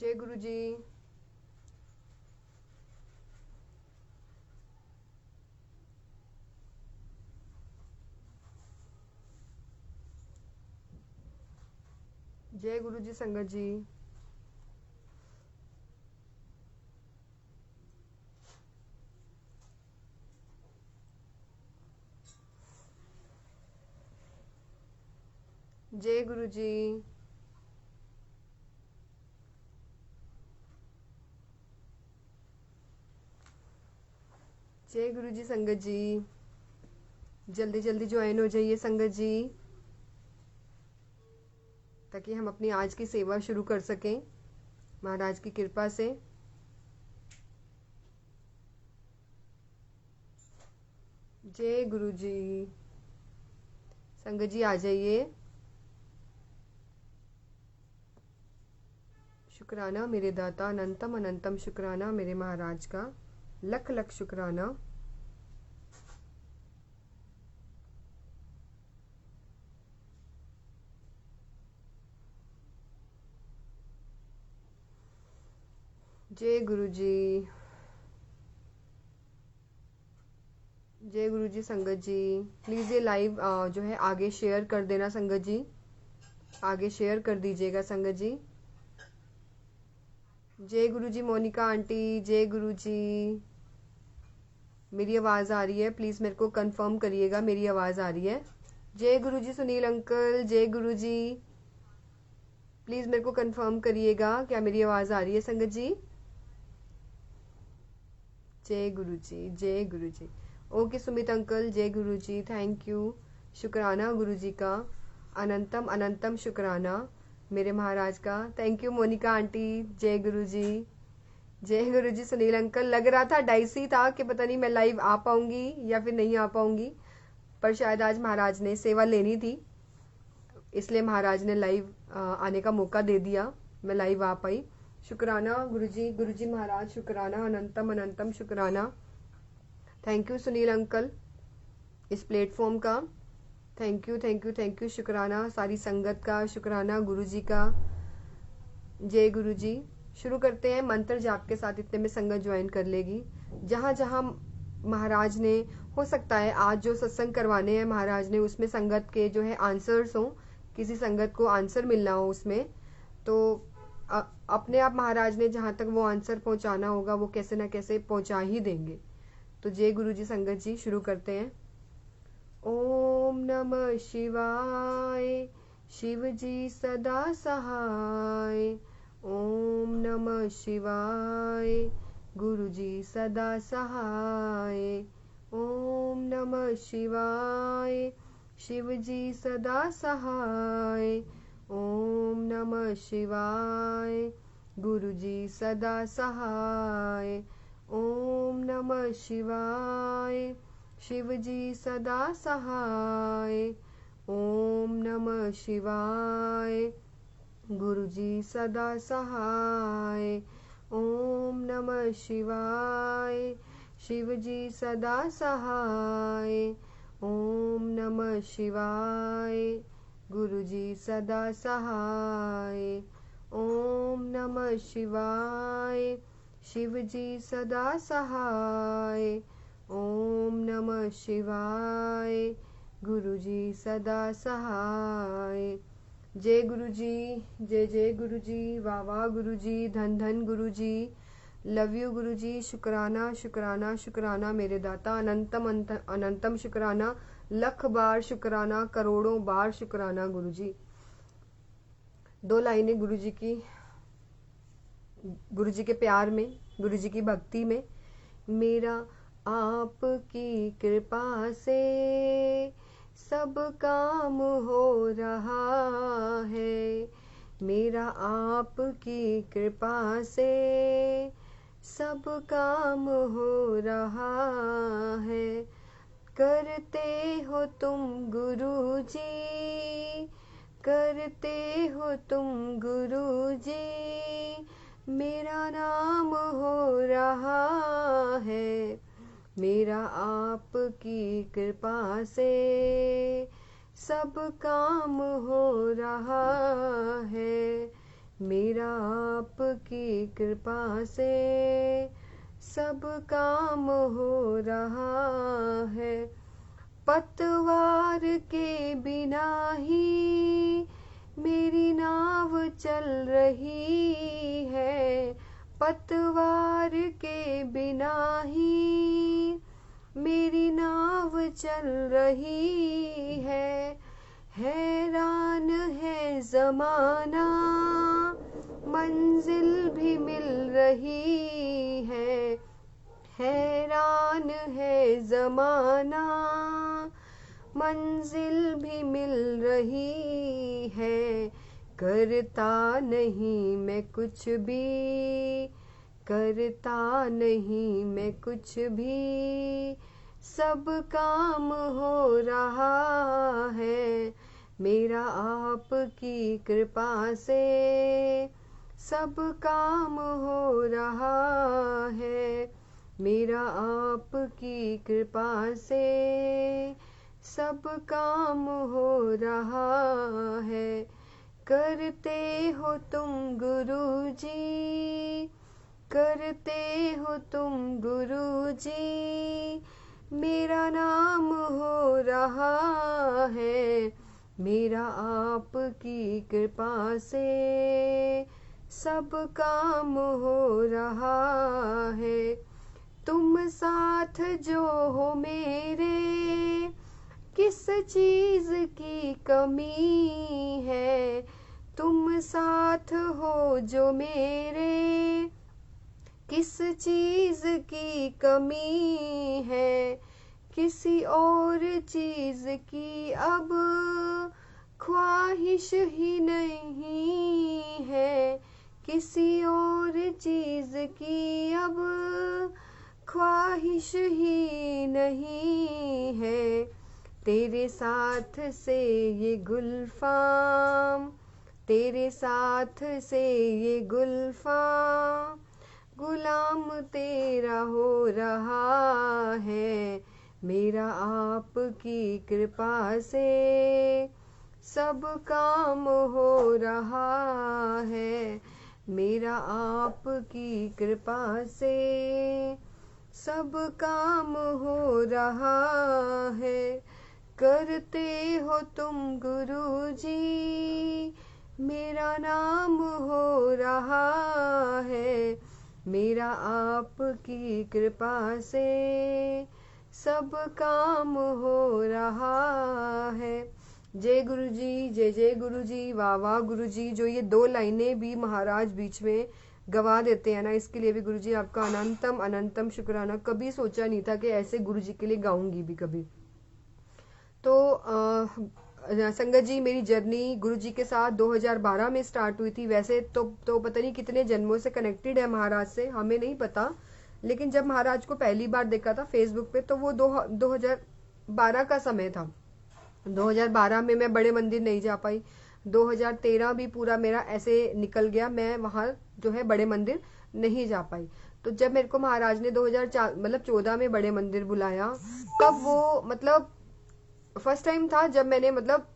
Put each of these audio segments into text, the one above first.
जय गुरु जी। जय गुरु जी संगत जी। जय गुरु जी। जय गुरु जी संगत जी। जल्दी जल्दी ज्वाइन हो जाइए संगत जी, ताकि हम अपनी आज की सेवा शुरू कर सकें महाराज की कृपा से। जय गुरु जी। संगत जी आ जाइए। शुक्राना मेरे दाता, अनंतम अनंतम शुक्राना मेरे महाराज का, लख लख शुक्राना। जय गुरु जी। जय गुरु जी संगत जी। प्लीज़ ये लाइव जो है आगे शेयर कर देना संगत जी, आगे शेयर कर दीजिएगा संगत जी। जय गुरु जी मोनिका आंटी। जय गुरु जी। मेरी आवाज़ आ रही है? प्लीज़ मेरे को कंफर्म करिएगा मेरी आवाज़ आ रही है। जय गुरु जी सुनील अंकल। जय गुरु जी। प्लीज़ मेरे को कंफर्म करिएगा क्या मेरी आवाज़ आ रही है संगत जी। जय गुरु जी। जय गुरु जी। Okay Sumit uncle. जय गुरु जी। Thank you. शुक्राना गुरु जी का, अनंतम अनंतम शुक्राना मेरे महाराज का। Thank you Monica aunty. जय गुरु जी। जय गुरु जी सुनील अंकल। लग रहा था डाइसी था कि पता नहीं मैं लाइव आ पाऊंगी या फिर नहीं आ पाऊंगी, पर शायद आज महाराज ने सेवा लेनी थी, इसलिए महाराज ने लाइव आने का मौका दे दिया, मैं लाइव आ पाई। शुक्राना गुरु जी महाराज, शुक्राना अनंतम अनंतम शुक्राना। थैंक यू सुनील अंकल इस प्लेटफॉर्म का। Thank you thank you thank you. शुक्राना सारी संगत का, शुक्राना गुरु जी का। जय गुरु जी। शुरू करते हैं मंत्र जाप के साथ, इतने में संगत ज्वाइन कर लेगी। जहाँ जहाँ महाराज ने, हो सकता है आज जो सत्संग करवाने हैं महाराज ने उसमें संगत के जो है आंसर्स हो, किसी संगत को आंसर मिलना हो उसमें, तो अपने आप महाराज ने जहाँ तक वो आंसर पहुँचाना होगा वो कैसे ना कैसे पहुँचा ही देंगे। तो जय गुरु जी संगत जी, शुरू करते हैं। ओम नमः शिवाय, शिव जी सदा सहाय। ओम नमः शिवाय, गुरु जी सदा सहाय। ओम नमः शिवाय, शिव जी सदा सहाय। ओम नमः शिवाय, गुरु जी सदा सहाय। ओम नमः शिवाय, शिव जी सदा सहाय। ओम नमः शिवाय, गुरु जी सदा सहाय। ओम नमः शिवाय, शिव जी सदा सहाय। ओम नमः शिवाय, गुरु जी सदा सहाय। ओम नमः शिवाय, शिव जी सदा सहाय। ओम नमः शिवाय, गुरु जी सदा सहाय। जय गुरु जी। जय जय गुरु जी। वाह वाह गुरु जी। धन धन गुरु जी। लव यू गुरु जी। शुक्राना शुक्राना शुक्राना मेरे दाता, अनंतम अनंतम शुक्राना, लख बार शुक्राना, करोड़ों बार शुक्राना गुरु जी। दो लाइनें गुरु जी की, गुरु जी के प्यार में, गुरु जी की भक्ति में। मेरा आपकी कृपा से सब काम हो रहा है। मेरा आपकी कृपा से सब काम हो रहा है। करते हो तुम गुरु जी, करते हो तुम गुरु जी, मेरा नाम हो रहा है। मेरा आपकी कृपा से सब काम हो रहा है। मेरा आपकी की कृपा से सब काम हो रहा है। पतवार के बिना ही मेरी नाव चल रही है। पतवार के बिना ही मेरी नाव चल रही है। हैरान है ज़माना मंजिल भी मिल रही है। हैरान है ज़माना मंजिल भी मिल रही है। करता नहीं मैं कुछ भी, करता नहीं मैं कुछ भी, सब काम हो रहा है। मेरा आपकी कृपा से सब काम हो रहा है। मेरा आपकी कृपा से सब काम हो रहा है। करते हो तुम गुरुजी, करते हो तुम गुरुजी, मेरा नाम हो रहा है। मेरा आपकी कृपा से सब काम हो रहा है। तुम साथ जो हो मेरे, किस चीज की कमी है। तुम साथ हो जो मेरे, किस चीज की कमी है। किसी और चीज की अब ख्वाहिश ही नहीं है। किसी और चीज की अब ख्वाहिश ही नहीं है। तेरे साथ से ये गुलफाम, तेरे साथ से ये गुलफाम, गुलाम तेरा हो रहा है। मेरा आपकी कृपा से सब काम हो रहा है। मेरा आपकी कृपा से सब काम हो रहा है। करते हो तुम गुरुजी, मेरा नाम हो रहा है। मेरा आपकी कृपा से सब काम हो रहा है। जय गुरुजी, जय जय गुरुजी, वाह वाह गुरुजी। जो ये 2 लाइनें भी महाराज बीच में गवा देते हैं ना, इसके लिए भी गुरुजी आपका अनंतम अनंतम शुक्राना। कभी सोचा नहीं था कि ऐसे गुरुजी के लिए गाऊंगी भी कभी। तो संगत जी, मेरी जर्नी गुरुजी के साथ 2012 में स्टार्ट हुई थी। वैसे तो पता नहीं कितने जन्मों से कनेक्टेड है महाराज से, हमें नहीं पता। लेकिन जब महाराज को पहली बार देखा था फेसबुक पे, तो वो 2012 का समय था। 2012 में मैं बड़े मंदिर नहीं जा पाई। 2013 भी पूरा मेरा ऐसे निकल गया, मैं वहाँ जो है बड़े मंदिर नहीं जा पाई। तो जब मेरे को महाराज ने 2014 में बड़े मंदिर बुलाया, तब वो मतलब फर्स्ट टाइम था जब मैंने मतलब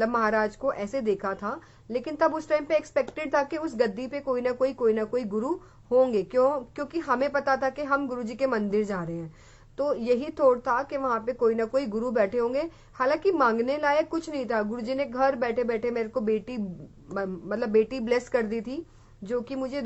महाराज को ऐसे देखा था। लेकिन तब उस टाइम पे एक्सपेक्टेड था कि उस गद्दी पे कोई ना कोई गुरु होंगे। क्योंकि हमें पता था कि हम गुरुजी के मंदिर जा रहे हैं, तो यही थॉट था कि वहां पे कोई ना कोई गुरु बैठे होंगे। हालांकि मांगने लायक कुछ नहीं था। गुरुजी ने घर बैठे बैठे मेरे को बेटी ब्लेस कर दी थी, जो कि मुझे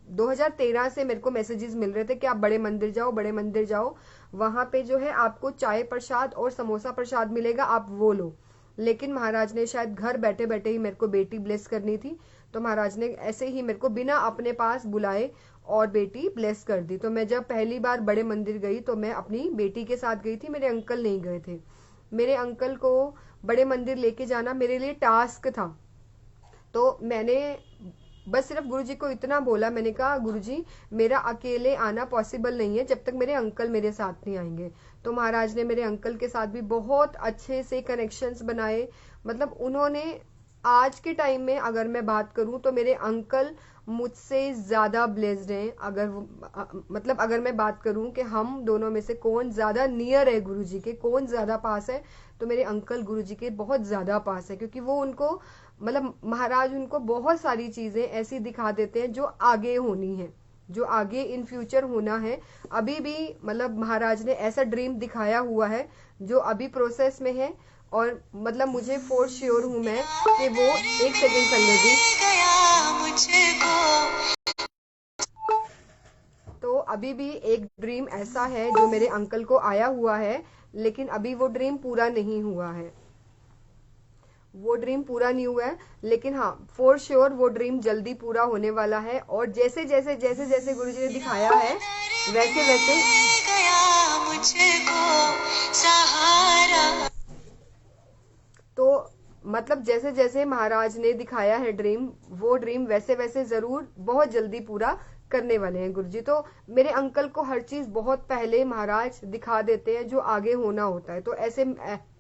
2013 से मेरे को मैसेजेस मिल रहे थे कि आप बड़े मंदिर जाओ, बड़े मंदिर जाओ, वहां पे जो है आपको चाय प्रसाद और समोसा प्रसाद मिलेगा, आप वो लो। लेकिन महाराज ने शायद घर बैठे बैठे ही मेरे को बेटी ब्लेस करनी थी, तो महाराज ने ऐसे ही मेरे को बिना अपने पास बुलाए और बेटी ब्लेस कर दी। तो मैं जब पहली बार बड़े मंदिर गई तो मैं अपनी बेटी के साथ गई थी, मेरे अंकल नहीं गए थे। मेरे अंकल को बड़े मंदिर लेके जाना मेरे लिए टास्क था। तो मैंने बस सिर्फ गुरुजी को इतना बोला, मैंने कहा गुरुजी मेरा अकेले आना पॉसिबल नहीं है जब तक मेरे अंकल मेरे साथ नहीं आएंगे। तो महाराज ने मेरे अंकल के साथ भी बहुत अच्छे से कनेक्शंस बनाए। मतलब उन्होंने आज के टाइम में अगर मैं बात करूं तो मेरे अंकल मुझसे ज्यादा ब्लेस्ड हैं। अगर मैं बात करूं कि हम दोनों में से कौन ज्यादा नियर है गुरुजी के, कौन ज्यादा पास है, तो मेरे अंकल गुरुजी के बहुत ज्यादा पास है। क्योंकि वो उनको मतलब महाराज उनको बहुत सारी चीजें ऐसी दिखा देते हैं जो आगे होनी है, जो आगे इन फ्यूचर होना है। अभी भी मतलब महाराज ने ऐसा ड्रीम दिखाया हुआ है जो अभी प्रोसेस में है, और मतलब मुझे फोर श्योर हूं मैं कि वो, एक सेकेंड संगत जी, तो अभी भी एक ड्रीम ऐसा है जो मेरे अंकल को आया हुआ है, लेकिन अभी वो ड्रीम पूरा नहीं हुआ है, वो ड्रीम पूरा नहीं हुआ है, लेकिन हाँ फॉर श्योर वो ड्रीम जल्दी पूरा होने वाला है। और जैसे जैसे जैसे जैसे गुरुजी ने दिखाया है वैसे वैसे तो मतलब जैसे जैसे महाराज ने दिखाया है ड्रीम, वो ड्रीम वैसे वैसे जरूर बहुत जल्दी पूरा करने वाले हैं गुरुजी। तो मेरे अंकल को हर चीज बहुत पहले महाराज दिखा देते हैं जो आगे होना होता है। तो ऐसे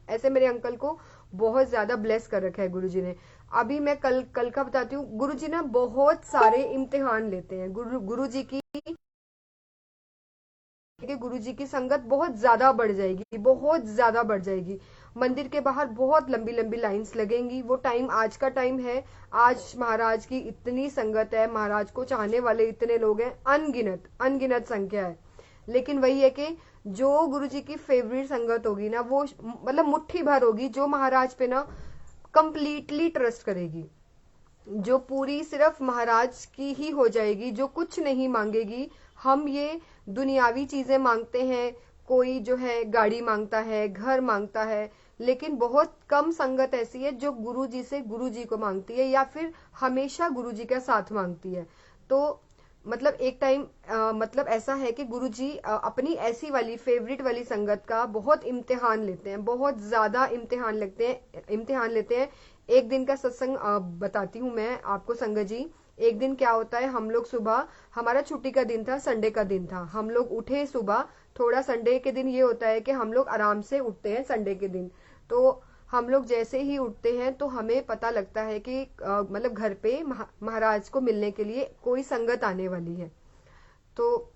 ऐसे मेरे अंकल को बहुत ज्यादा ब्लेस कर रखा है गुरुजी ने। अभी मैं कल का बताती हूँ। गुरुजी ना बहुत सारे इम्तिहान लेते हैं। गुरुजी की कि गुरुजी की संगत बहुत ज्यादा बढ़ जाएगी, बहुत ज्यादा बढ़ जाएगी। मंदिर के बाहर बहुत लंबी लंबी लाइंस लगेंगी। वो टाइम आज का टाइम है। आज महाराज की इतनी संगत है, महाराज को चाहने वाले इतने लोग हैं, अनगिनत अनगिनत संख्या है। लेकिन वही है कि जो गुरुजी की फेवरेट संगत होगी ना, वो मतलब मुट्ठी भर होगी, जो महाराज पे ना कंप्लीटली ट्रस्ट करेगी, जो पूरी सिर्फ महाराज की ही हो जाएगी, जो कुछ नहीं मांगेगी। हम ये दुनियावी चीजें मांगते हैं, कोई जो है गाड़ी मांगता है, घर मांगता है, लेकिन बहुत कम संगत ऐसी है जो गुरु जी से गुरु जी को मांगती है या फिर हमेशा गुरु जी का साथ मांगती है। तो मतलब एक टाइम मतलब ऐसा है कि गुरुजी अपनी ऐसी वाली फेवरेट वाली संगत का बहुत इम्तिहान लेते हैं, बहुत ज्यादा इम्तिहान लेते हैं। एक दिन का सत्संग बताती हूँ मैं आपको संगत जी। एक दिन क्या होता है, हम लोग सुबह, हमारा छुट्टी का दिन था, संडे का दिन था, हम लोग उठे सुबह। थोड़ा संडे के दिन ये होता है कि हम लोग आराम से उठते हैं संडे के दिन। तो हम लोग जैसे ही उठते हैं तो हमें पता लगता है कि मतलब घर पे महाराज को मिलने के लिए कोई संगत आने वाली है। तो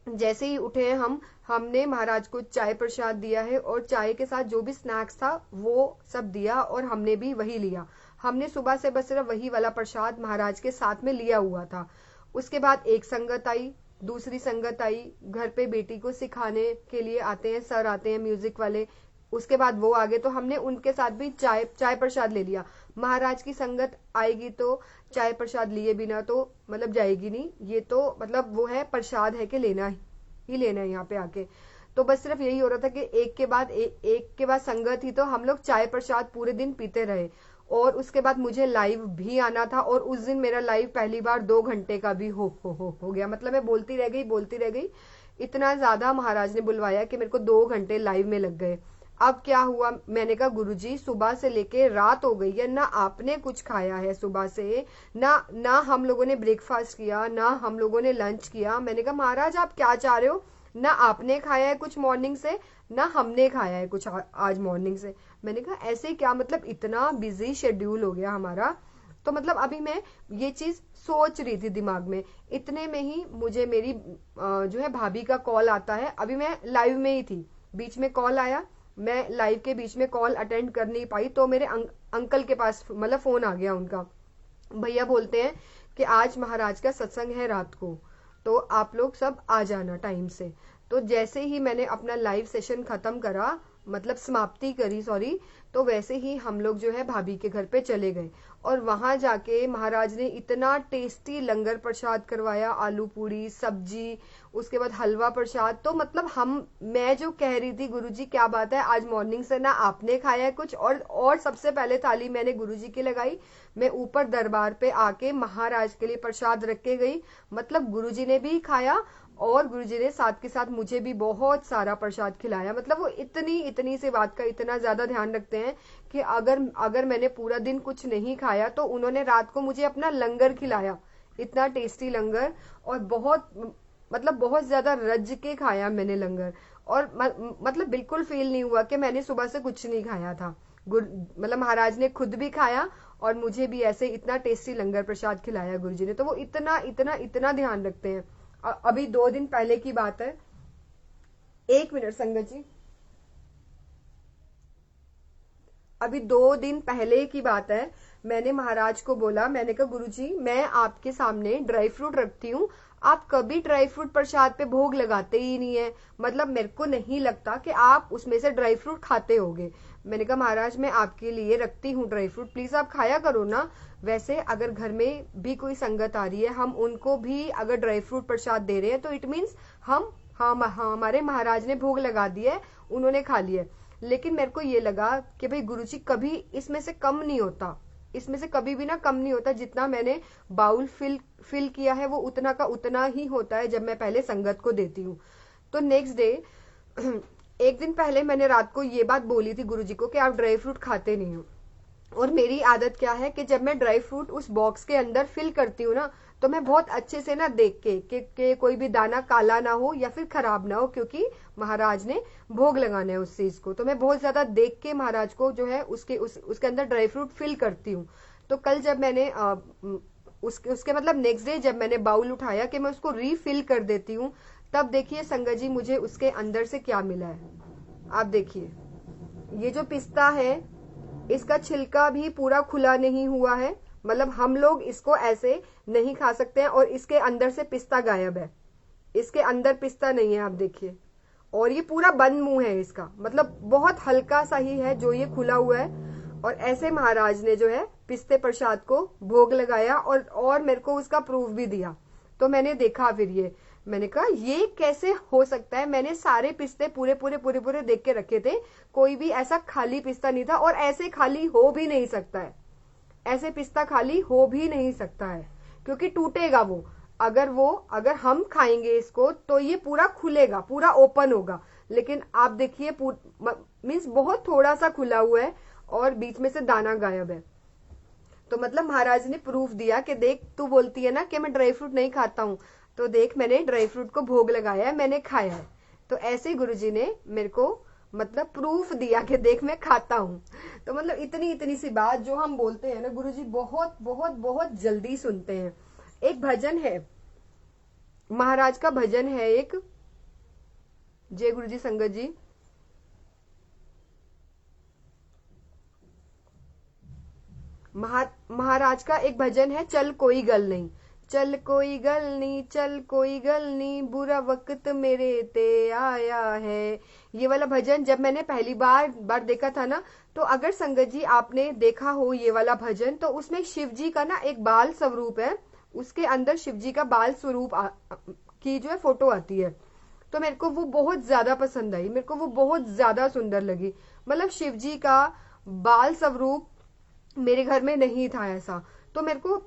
जैसे ही उठे हैं हमने महाराज को चाय प्रसाद दिया है, और चाय के साथ जो भी स्नैक्स था वो सब दिया, और हमने भी वही लिया। हमने सुबह से बस सिर्फ वही वाला प्रसाद महाराज के साथ में लिया हुआ था। उसके बाद एक संगत आई, दूसरी संगत आई। घर पे बेटी को सिखाने के लिए आते हैं, सर आते हैं म्यूजिक वाले। उसके बाद वो आगे, तो हमने उनके साथ भी चाय प्रसाद ले लिया। महाराज की संगत आएगी तो चाय प्रसाद लिए बिना तो मतलब जाएगी नहीं। ये तो मतलब वो है, प्रसाद है कि लेना ही लेना है यहाँ पे आके। तो बस सिर्फ यही हो रहा था कि एक के बाद संगत ही, तो हम लोग चाय प्रसाद पूरे दिन पीते रहे। और उसके बाद मुझे लाइव भी आना था, और उस दिन मेरा लाइव पहली बार 2 घंटे का भी हो गया। मतलब मैं बोलती रह गई। इतना ज्यादा महाराज ने बुलवाया कि मेरे को 2 घंटे लाइव में लग गए। अब क्या हुआ, मैंने कहा गुरुजी सुबह से लेके रात हो गई है, ना आपने कुछ खाया है सुबह से, ना हम लोगों ने ब्रेकफास्ट किया, ना हम लोगों ने लंच किया। मैंने कहा महाराज आप क्या चाह रहे हो, ना आपने खाया है कुछ मॉर्निंग से, ना हमने खाया है कुछ आज मॉर्निंग से। मैंने कहा ऐसे क्या, मतलब इतना बिजी शेड्यूल हो गया हमारा। तो मतलब अभी मैं ये चीज सोच रही थी दिमाग में, इतने में ही मुझे मेरी जो है भाभी का कॉल आता है। अभी मैं लाइव में ही थी, बीच में कॉल आया, मैं लाइव के बीच में कॉल अटेंड कर नहीं पाई, तो मेरे अंकल के पास मतलब फोन आ गया उनका। भैया बोलते हैं कि आज महाराज का सत्संग है रात को, तो आप लोग सब आ जाना टाइम से। तो जैसे ही मैंने अपना लाइव सेशन खत्म करा, मतलब समाप्ति करी सॉरी, तो वैसे ही हम लोग जो है भाभी के घर पे चले गए। और वहां जाके महाराज ने इतना टेस्टी लंगर प्रसाद करवाया, आलू पूरी सब्जी, उसके बाद हलवा प्रसाद। तो मतलब मैं जो कह रही थी गुरुजी क्या बात है, आज मॉर्निंग से ना आपने खाया है कुछ, और सबसे पहले थाली मैंने गुरुजी की लगाई। मैं ऊपर दरबार पे आके महाराज के लिए प्रसाद रख के गई। मतलब गुरुजी ने भी खाया, और गुरुजी ने साथ के साथ मुझे भी बहुत सारा प्रसाद खिलाया। मतलब वो इतनी इतनी सी बात का इतना ज्यादा ध्यान रखते हैं कि अगर मैंने पूरा दिन कुछ नहीं खाया तो उन्होंने रात को मुझे अपना लंगर खिलाया, इतना टेस्टी लंगर। और बहुत मतलब बहुत ज्यादा रज के खाया मैंने लंगर। और मतलब बिल्कुल फील नहीं हुआ कि मैंने सुबह से कुछ नहीं खाया था। मतलब महाराज ने खुद भी खाया, और मुझे भी ऐसे इतना टेस्टी लंगर प्रसाद खिलाया गुरुजी ने। तो वो इतना इतना इतना ध्यान रखते हैं। अभी 2 दिन पहले की बात है, 1 मिनट संगत जी, अभी 2 दिन पहले की बात है। मैंने महाराज को बोला, मैंने कहा गुरुजी मैं आपके सामने ड्राई फ्रूट रखती हूँ, आप कभी ड्राई फ्रूट प्रसाद पे भोग लगाते ही नहीं है, मतलब मेरे को नहीं लगता कि आप उसमें से ड्राई फ्रूट खाते होगे। मैंने कहा महाराज मैं आपके लिए रखती हूँ ड्राई फ्रूट, प्लीज आप खाया करो ना। वैसे अगर घर में भी कोई संगत आ रही है, हम उनको भी अगर ड्राई फ्रूट प्रसाद दे रहे हैं तो इट मीन्स हमारे महाराज ने भोग लगा दिया है, उन्होंने खा लिया। लेकिन मेरे को ये लगा कि भाई गुरुजी कभी इसमें से कम नहीं होता, इसमें से कभी भी ना कम नहीं होता, जितना मैंने बाउल फिल किया है वो उतना का उतना ही होता है जब मैं पहले संगत को देती हूँ। तो नेक्स्ट डे एक दिन पहले मैंने रात को ये बात बोली थी गुरुजी को कि आप ड्राई फ्रूट खाते नहीं हो, और मेरी आदत क्या है कि जब मैं ड्राई फ्रूट उस बॉक्स के अंदर फिल करती हूँ ना, तो मैं बहुत अच्छे से ना देख के कोई भी दाना काला ना हो या फिर खराब ना हो, क्योंकि महाराज ने भोग लगाना है उस चीज को। तो मैं बहुत ज्यादा देख के महाराज को जो है उसके अंदर ड्राई फ्रूट फिल करती हूँ। तो कल जब मैंने उसके मतलब नेक्स्ट डे जब मैंने बाउल उठाया कि मैं उसको रीफिल कर देती हूँ, तब देखिए संगत जी मुझे उसके अंदर से क्या मिला है। आप देखिए, ये जो पिस्ता है इसका छिलका भी पूरा खुला नहीं हुआ है, मतलब हम लोग इसको ऐसे नहीं खा सकते हैं, और इसके अंदर से पिस्ता गायब है, इसके अंदर पिस्ता नहीं है, आप देखिए। और ये पूरा बंद मुंह है इसका, मतलब बहुत हल्का सा ही है जो ये खुला हुआ है। और ऐसे महाराज ने जो है पिस्ते प्रसाद को भोग लगाया और मेरे को उसका प्रूफ भी दिया। तो मैंने देखा, फिर ये मैंने कहा ये कैसे हो सकता है। मैंने सारे पिस्ते पूरे देख के रखे थे, कोई भी ऐसा खाली पिस्ता नहीं था, और ऐसे खाली हो भी नहीं सकता है, ऐसे पिस्ता खाली हो भी नहीं सकता है, क्योंकि टूटेगा वो। अगर हम खाएंगे इसको तो ये पूरा खुलेगा, पूरा ओपन होगा। लेकिन आप देखिए मीन्स बहुत थोड़ा सा खुला हुआ है और बीच में से दाना गायब है। तो मतलब महाराज ने प्रूफ दिया कि देख, तू बोलती है ना कि मैं ड्राई फ्रूट नहीं खाता हूँ, तो देख मैंने ड्राई फ्रूट को भोग लगाया है, मैंने खाया है। तो ऐसे ही गुरुजी ने मेरे को मतलब प्रूफ दिया कि देख मैं खाता हूँ। तो मतलब इतनी सी बात जो हम बोलते हैं ना, गुरुजी बहुत बहुत बहुत जल्दी सुनते हैं। एक भजन है, महाराज का भजन है एक, जय गुरुजी संगत जी। महाराज का एक भजन है, चल कोई गल नहीं, चल कोई गल नहीं, चल कोई गल नहीं, बुरा वक्त मेरे ते आया है। ये वाला भजन जब मैंने पहली बार देखा था ना, तो अगर संगत जी आपने देखा हो ये वाला भजन, तो उसमें शिव जी का ना एक बाल स्वरूप है, उसके अंदर शिव जी का बाल स्वरूप की जो है फोटो आती है। तो मेरे को वो बहुत ज्यादा पसंद आई, मेरे को वो बहुत ज्यादा सुंदर लगी। मतलब शिव जी का बाल स्वरूप मेरे घर में नहीं था ऐसा। तो मेरे को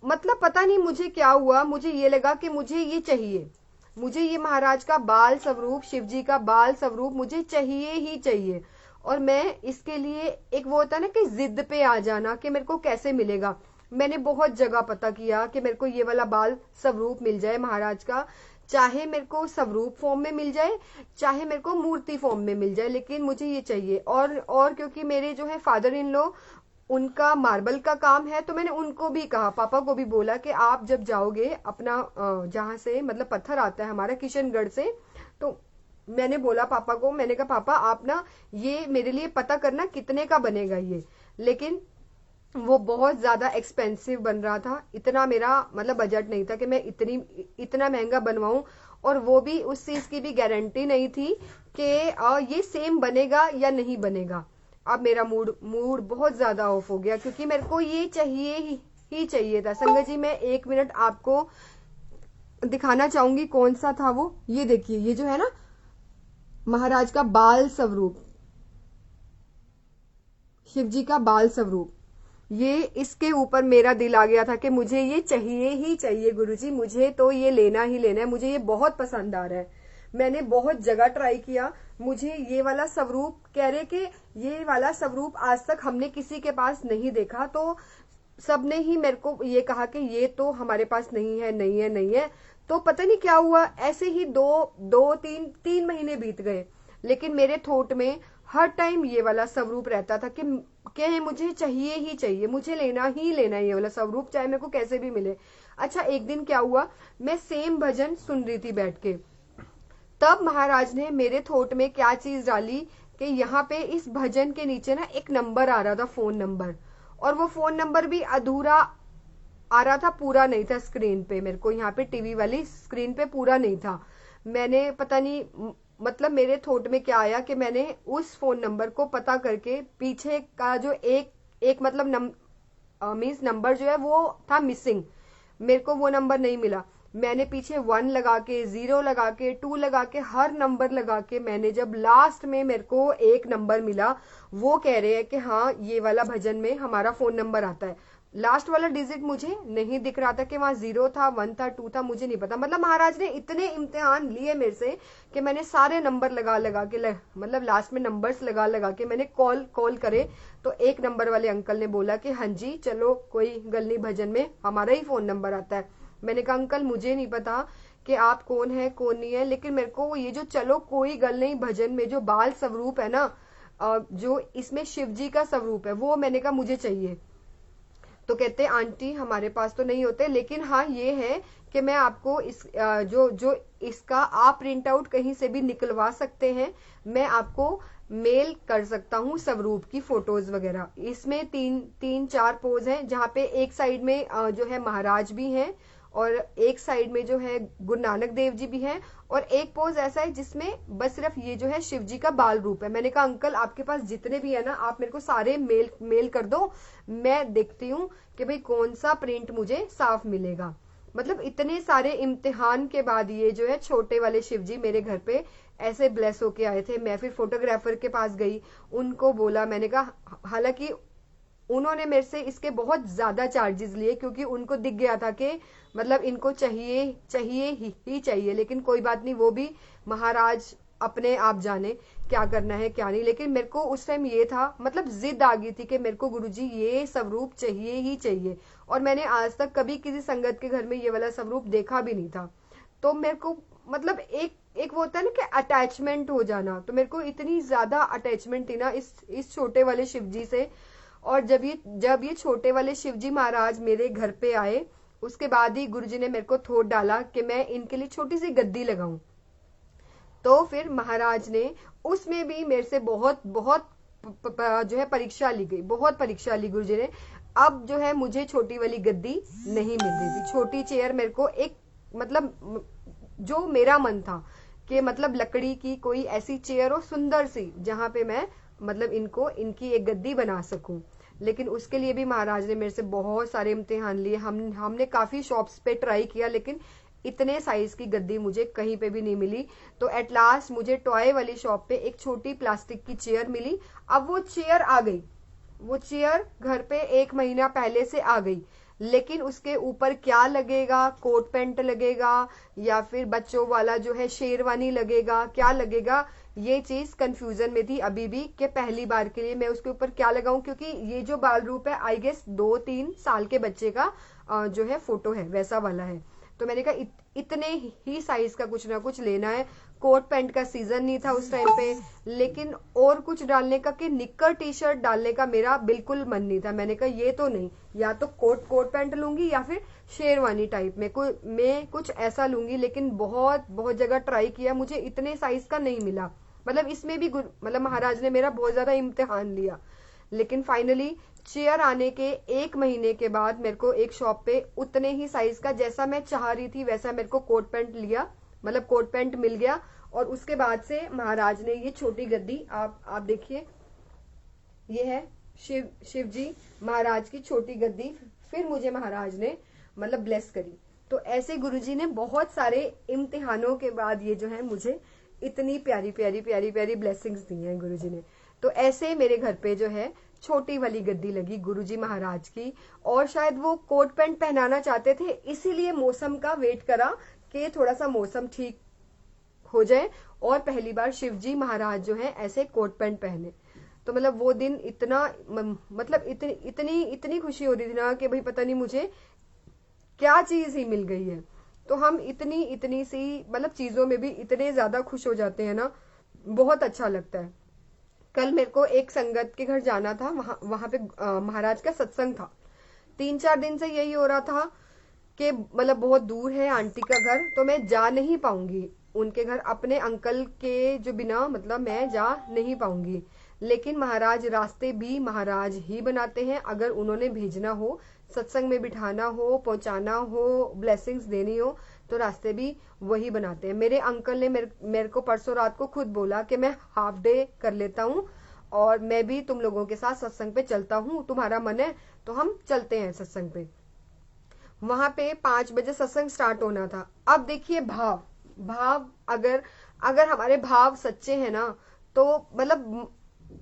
मतलब पता नहीं मुझे क्या हुआ, मुझे ये लगा कि मुझे ये चाहिए, मुझे ये महाराज का बाल स्वरूप, शिव जी का बाल स्वरूप मुझे चाहिए ही चाहिए। और मैं इसके लिए, एक वो होता है ना कि जिद पे आ जाना कि मेरे को कैसे मिलेगा। मैंने बहुत जगह पता किया कि मेरे को ये वाला बाल स्वरूप मिल जाए महाराज का, चाहे मेरे को स्वरूप फॉर्म में मिल जाए, चाहे मेरे को मूर्ति फॉर्म में मिल जाए, लेकिन मुझे ये चाहिए। और क्योंकि मेरे जो है फादर इन लॉ, उनका मार्बल का काम है, तो मैंने उनको भी कहा, पापा को भी बोला कि आप जब जाओगे अपना जहां से मतलब पत्थर आता है हमारा किशनगढ़ से, तो मैंने बोला पापा को, मैंने कहा पापा आप ना ये मेरे लिए पता करना कितने का बनेगा ये। लेकिन वो बहुत ज्यादा एक्सपेंसिव बन रहा था, इतना मेरा मतलब बजट नहीं था कि मैं इतना महंगा बनवाऊं, और वो भी उस चीज की भी गारंटी नहीं थी कि ये सेम बनेगा या नहीं बनेगा। अब मेरा मूड बहुत ज्यादा ऑफ हो गया, क्योंकि मेरे को ये चाहिए ही चाहिए था। संगत जी मैं 1 मिनट आपको दिखाना चाहूंगी कौन सा था वो। ये देखिए, ये जो है ना महाराज का बाल स्वरूप, शिव जी का बाल स्वरूप, ये इसके ऊपर मेरा दिल आ गया था कि मुझे ये चाहिए ही चाहिए गुरुजी, मुझे तो ये लेना ही लेना है, मुझे ये बहुत पसंद आ रहा है। मैंने बहुत जगह ट्राई किया, मुझे ये वाला स्वरूप, कह रहे कि ये वाला स्वरूप आज तक हमने किसी के पास नहीं देखा, तो सबने ही मेरे को ये कहा कि ये तो हमारे पास नहीं है नहीं है नहीं है। तो पता नहीं क्या हुआ, ऐसे ही तीन महीने बीत गए, लेकिन मेरे थॉट में हर टाइम ये वाला स्वरूप रहता था कि मुझे चाहिए ही चाहिए, मुझे लेना ही लेना है ये वाला स्वरूप, चाहे मेरे को कैसे भी मिले। अच्छा, एक दिन क्या हुआ, मैं सेम भजन सुन रही थी बैठ के, तब महाराज ने मेरे थॉट में क्या चीज डाली कि यहाँ पे इस भजन के नीचे ना एक नंबर आ रहा था, फोन नंबर, और वो फोन नंबर भी अधूरा आ रहा था, पूरा नहीं था स्क्रीन पे, मेरे को यहाँ पे टीवी वाली स्क्रीन पे पूरा नहीं था। मैंने पता नहीं मतलब मेरे थॉट में क्या आया कि मैंने उस फोन नंबर को पता करके पीछे का जो एक एक मतलब मीन्स नंबर जो है वो था मिसिंग, मेरे को वो नंबर नहीं मिला। मैंने पीछे 1 लगा के, 0 लगा के, 2 लगा के, हर नंबर लगा के मैंने जब लास्ट में मेरे को एक नंबर मिला, वो कह रहे हैं कि हाँ ये वाला भजन में हमारा फोन नंबर आता है। लास्ट वाला डिजिट मुझे नहीं दिख रहा था कि वहां 0 था, 1 था, 2 था, मुझे नहीं पता। मतलब महाराज ने इतने इम्तिहान लिए मेरे से कि मैंने सारे नंबर लगा लगा के मतलब लास्ट में नंबर्स लगा लगा के मैंने कॉल करे, तो एक नंबर वाले अंकल ने बोला कि हाँ जी चलो कोई गल नहीं, भजन में हमारा ही फोन नंबर आता है। मैंने कहा अंकल मुझे नहीं पता कि आप कौन है कौन नहीं है, लेकिन मेरे को ये जो चलो कोई गल नहीं भजन में जो बाल स्वरूप है ना, जो इसमें शिव जी का स्वरूप है, वो मैंने कहा मुझे चाहिए। तो कहते आंटी हमारे पास तो नहीं होते, लेकिन हाँ ये है कि मैं आपको इस जो इसका आप प्रिंट आउट कहीं से भी निकलवा सकते हैं, मैं आपको मेल कर सकता हूँ स्वरूप की फोटोज वगैरह। इसमें तीन चार पोज हैं, जहाँ पे एक साइड में जो है महाराज भी हैं और एक साइड में जो है गुरु नानक देव जी भी हैं, और एक पोज ऐसा है जिसमें बस सिर्फ ये जो है शिव जी का बाल रूप है। मैंने कहा अंकल आपके पास जितने भी है ना, आप मेरे को सारे मेल कर दो, मैं देखती हूँ कि भाई कौन सा प्रिंट मुझे साफ मिलेगा। मतलब इतने सारे इम्तिहान के बाद ये जो है छोटे वाले शिव जी मेरे घर पे ऐसे ब्लेस होके आए थे। मैं फिर फोटोग्राफर के पास गई, उनको बोला, मैंने कहा हालांकि उन्होंने मेरे से इसके बहुत ज्यादा चार्जेस लिए क्योंकि उनको दिख गया था कि मतलब इनको चाहिए ही चाहिए, लेकिन कोई बात नहीं, वो भी महाराज अपने आप जाने क्या करना है क्या नहीं। लेकिन मेरे को उस टाइम ये था, मतलब जिद आ गई थी कि मेरे को गुरुजी ये स्वरूप चाहिए ही चाहिए, और मैंने आज तक कभी किसी संगत के घर में ये वाला स्वरूप देखा भी नहीं था। तो मेरे को मतलब एक वो होता है ना कि अटैचमेंट हो जाना, तो मेरे को इतनी ज्यादा अटैचमेंट थी ना इस छोटे वाले शिव जी से। और जब ये छोटे वाले शिवजी महाराज मेरे घर पे आए, उसके बाद ही गुरुजी ने मेरे को थोट डाला कि मैं इनके लिए छोटी सी गद्दी लगाऊं। तो फिर महाराज ने उसमें भी मेरे से बहुत बहुत जो है परीक्षा ली गई, बहुत परीक्षा ली गुरुजी ने। अब जो है मुझे छोटी वाली गद्दी नहीं मिल रही थी, छोटी चेयर मेरे को एक मतलब जो मेरा मन था कि मतलब लकड़ी की कोई ऐसी चेयर हो सुंदर सी, जहां पे मैं मतलब इनकी एक गद्दी बना सकूं। लेकिन उसके लिए भी महाराज ने मेरे से बहुत सारे इम्तिहान लिए। हमने काफी शॉप्स पे ट्राई किया, लेकिन इतने साइज की गद्दी मुझे कहीं पे भी नहीं मिली। तो एट लास्ट मुझे टॉय वाली शॉप पे एक छोटी प्लास्टिक की चेयर मिली। अब वो चेयर आ गई, वो चेयर घर पे 1 महीना पहले से आ गई, लेकिन उसके ऊपर क्या लगेगा, कोट पैंट लगेगा या फिर बच्चों वाला जो है शेरवानी लगेगा, क्या लगेगा, ये चीज कंफ्यूजन में थी अभी भी कि पहली बार के लिए मैं उसके ऊपर क्या लगाऊं। क्योंकि ये जो बाल रूप है आई गेस 2-3 साल के बच्चे का जो है फोटो है, वैसा वाला है। तो मैंने कहा इतने ही साइज का कुछ ना कुछ लेना है। कोट पैंट का सीजन नहीं था उस टाइम पे, लेकिन और कुछ डालने का कि निक्कर टी शर्ट डालने का मेरा बिल्कुल मन नहीं था। मैंने कहा ये तो नहीं, या तो कोट पैंट लूंगी या फिर शेरवानी टाइप में मैं कुछ ऐसा लूंगी। लेकिन बहुत बहुत जगह ट्राई किया, मुझे इतने साइज का नहीं मिला। मतलब इसमें भी मतलब महाराज ने मेरा बहुत ज्यादा इम्तिहान लिया। लेकिन फाइनली चेयर आने के 1 महीने के बाद मेरे को एक शॉप पे उतने ही साइज का, जैसा मैं चाह रही थी वैसा मेरे को कोट पैंट लिया, मतलब कोट पैंट मिल गया। और उसके बाद से महाराज ने ये छोटी गद्दी, आप देखिए, ये है शिव जी महाराज की छोटी गद्दी, फिर मुझे महाराज ने मतलब ब्लेस करी। तो ऐसे गुरुजी ने बहुत सारे इम्तिहानों के बाद ये जो है मुझे इतनी प्यारी प्यारी प्यारी प्यारी ब्लेसिंग्स दी हैं गुरुजी ने। तो ऐसे मेरे घर पे जो है छोटी वाली गद्दी लगी गुरुजी महाराज की। और शायद वो कोट पैंट पहनाना चाहते थे, इसीलिए मौसम का वेट करा कि थोड़ा सा मौसम ठीक हो जाए और पहली बार शिवजी महाराज जो है ऐसे कोट पैंट पहने। तो मतलब वो दिन इतना मतलब इतनी खुशी हो रही थी ना कि भाई पता नहीं मुझे क्या चीज ही मिल गई है। तो हम इतनी सी मतलब चीजों में भी इतने ज्यादा खुश हो जाते हैं ना, बहुत अच्छा लगता है। कल मेरे को एक संगत के घर जाना था, वहां पे महाराज का सत्संग था। 3-4 दिन से यही हो रहा था कि मतलब बहुत दूर है आंटी का घर, तो मैं जा नहीं पाऊंगी उनके घर, अपने अंकल के जो बिना मतलब मैं जा नहीं पाऊंगी। लेकिन महाराज रास्ते भी महाराज ही बनाते हैं। अगर उन्होंने भेजना हो, सत्संग में बिठाना हो, पहुंचाना हो, ब्लेसिंग्स देनी हो, तो रास्ते भी वही बनाते हैं। मेरे अंकल ने मेरे को परसों रात को खुद बोला कि मैं हाफ डे कर लेता हूँ और मैं भी तुम लोगों के साथ सत्संग पे चलता हूँ, तुम्हारा मन है तो हम चलते हैं सत्संग पे। वहां पे 5 बजे सत्संग स्टार्ट होना था। अब देखिए भाव अगर हमारे भाव सच्चे हैं ना, तो मतलब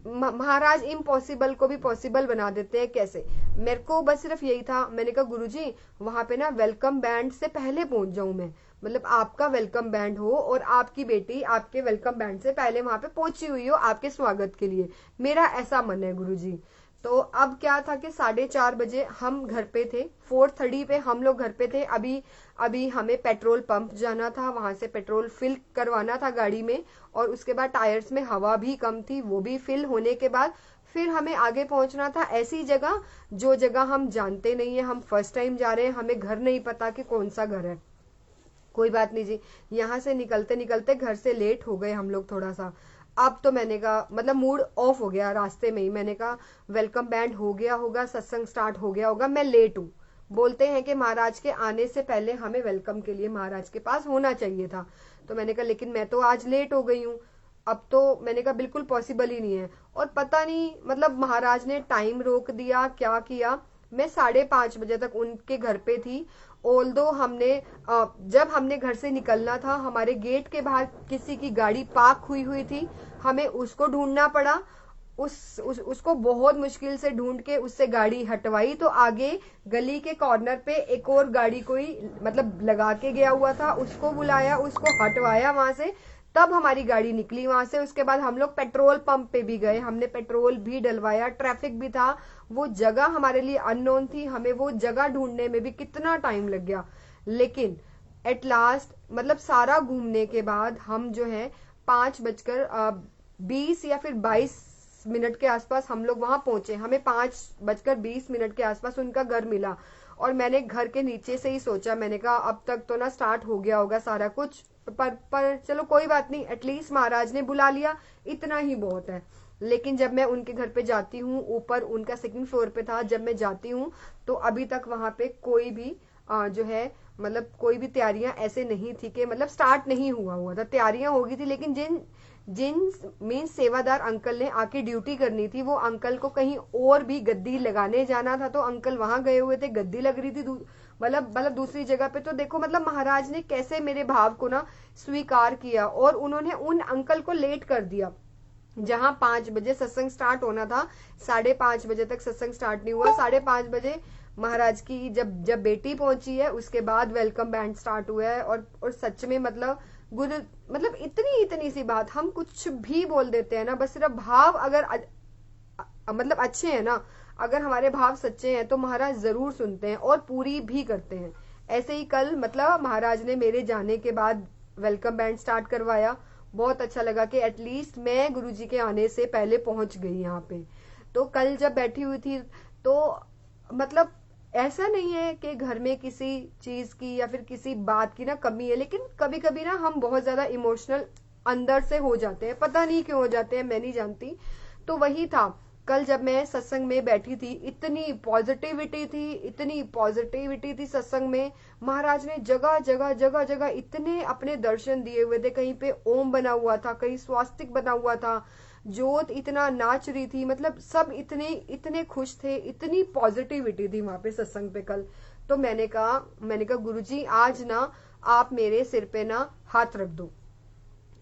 महाराज इम्पॉसिबल को भी पॉसिबल बना देते हैं। कैसे? मेरे को बस सिर्फ यही था, मैंने कहा गुरुजी वहां पे ना वेलकम बैंड से पहले पहुंच जाऊं मैं, मतलब आपका वेलकम बैंड हो और आपकी बेटी आपके वेलकम बैंड से पहले वहां पे पहुंची हुई हो आपके स्वागत के लिए, मेरा ऐसा मन है गुरुजी। तो अब क्या था कि 4:30 बजे हम घर पे थे, 4:30 पे हम लोग घर पे थे। अभी हमें पेट्रोल पंप जाना था, वहां से पेट्रोल फिल करवाना था गाड़ी में, और उसके बाद टायर्स में हवा भी कम थी, वो भी फिल होने के बाद फिर हमें आगे पहुंचना था ऐसी जगह जो जगह हम जानते नहीं है, हम फर्स्ट टाइम जा रहे हैं, हमें घर नहीं पता कि कौन सा घर है। कोई बात नहीं जी, यहाँ से निकलते निकलते घर से लेट हो गए हम लोग थोड़ा सा। अब तो मैंने कहा मतलब मूड ऑफ हो गया रास्ते में ही, मैंने कहा वेलकम बैंड हो गया होगा, सत्संग स्टार्ट हो गया होगा, मैं लेट हूँ। बोलते हैं कि महाराज के आने से पहले हमें वेलकम के लिए महाराज के पास होना चाहिए था। तो मैंने कहा लेकिन मैं तो आज लेट हो गई हूँ, अब तो मैंने कहा बिल्कुल पॉसिबल ही नहीं है। और पता नहीं मतलब महाराज ने टाइम रोक दिया क्या किया, मैं 5:30 बजे तक उनके घर पे थी। ऑल्दो जब हमने घर से निकलना था, हमारे गेट के बाहर किसी की गाड़ी पार्क हुई थी, हमें उसको ढूंढना पड़ा। उसको बहुत मुश्किल से ढूंढ के उससे गाड़ी हटवाई, तो आगे गली के कॉर्नर पे एक और गाड़ी कोई मतलब लगा के गया हुआ था, उसको बुलाया, उसको हटवाया वहां से, तब हमारी गाड़ी निकली वहां से। उसके बाद हम लोग पेट्रोल पंप पे भी गए, हमने पेट्रोल भी डलवाया, ट्रैफिक भी था, वो जगह हमारे लिए अननोन थी, हमें वो जगह ढूंढने में भी कितना टाइम लग गया। लेकिन एट लास्ट मतलब सारा घूमने के बाद हम जो है 5:20 या फिर 22 मिनट के आसपास हम लोग वहां पहुंचे। हमें 5:20 के आसपास उनका घर मिला, और मैंने घर के नीचे से ही सोचा, मैंने कहा अब तक तो ना स्टार्ट हो गया होगा सारा कुछ, पर चलो कोई बात नहीं, एटलीस्ट महाराज ने बुला लिया, इतना ही बहुत है। लेकिन जब मैं उनके घर पे जाती हूँ, ऊपर उनका 2nd फ्लोर पे था, जब मैं जाती हूँ तो अभी तक वहां पे कोई भी जो है मतलब कोई भी तैयारियां ऐसे नहीं थी कि मतलब स्टार्ट नहीं हुआ था, तैयारियां हो गई थी, लेकिन जिन मीन सेवादार अंकल ने आके ड्यूटी करनी थी, वो अंकल को कहीं और भी गद्दी लगाने जाना था, तो अंकल वहां गए हुए थे, गद्दी लग रही थी मतलब दूसरी जगह पे। तो देखो मतलब महाराज ने कैसे मेरे भाव को ना स्वीकार किया, और उन्होंने उन अंकल को लेट कर दिया। जहां 5 बजे सत्संग स्टार्ट होना था, 5:30 बजे तक सत्संग स्टार्ट नहीं हुआ। 5:30 बजे महाराज की जब बेटी पहुंची है, उसके बाद वेलकम बैंड स्टार्ट हुआ है। और सच में मतलब गुरु मतलब इतनी सी बात, हम कुछ भी बोल देते हैं ना, बस सिर्फ भाव अगर मतलब अच्छे हैं ना, अगर हमारे भाव सच्चे हैं तो महाराज जरूर सुनते हैं और पूरी भी करते हैं। ऐसे ही कल मतलब महाराज ने मेरे जाने के बाद वेलकम बैंड स्टार्ट करवाया, बहुत अच्छा लगा कि एटलीस्ट मैं गुरुजी के आने से पहले पहुंच गई यहाँ पे। तो कल जब बैठी हुई थी तो मतलब ऐसा नहीं है कि घर में किसी चीज की या फिर किसी बात की ना कमी है, लेकिन कभी कभी ना हम बहुत ज्यादा इमोशनल अंदर से हो जाते हैं, पता नहीं क्यों हो जाते हैं, मैं नहीं जानती। तो वही था, कल जब मैं सत्संग में बैठी थी, इतनी पॉजिटिविटी थी सत्संग में। महाराज ने जगह इतने अपने दर्शन दिए हुए थे, कहीं पे ओम बना हुआ था, कहीं स्वास्तिक बना हुआ था, जोत इतना नाच रही थी, मतलब सब इतने खुश थे, इतनी पॉजिटिविटी थी वहां पे सत्संग पे कल। तो मैंने कहा गुरुजी आज ना आप मेरे सिर पे ना हाथ रख दो,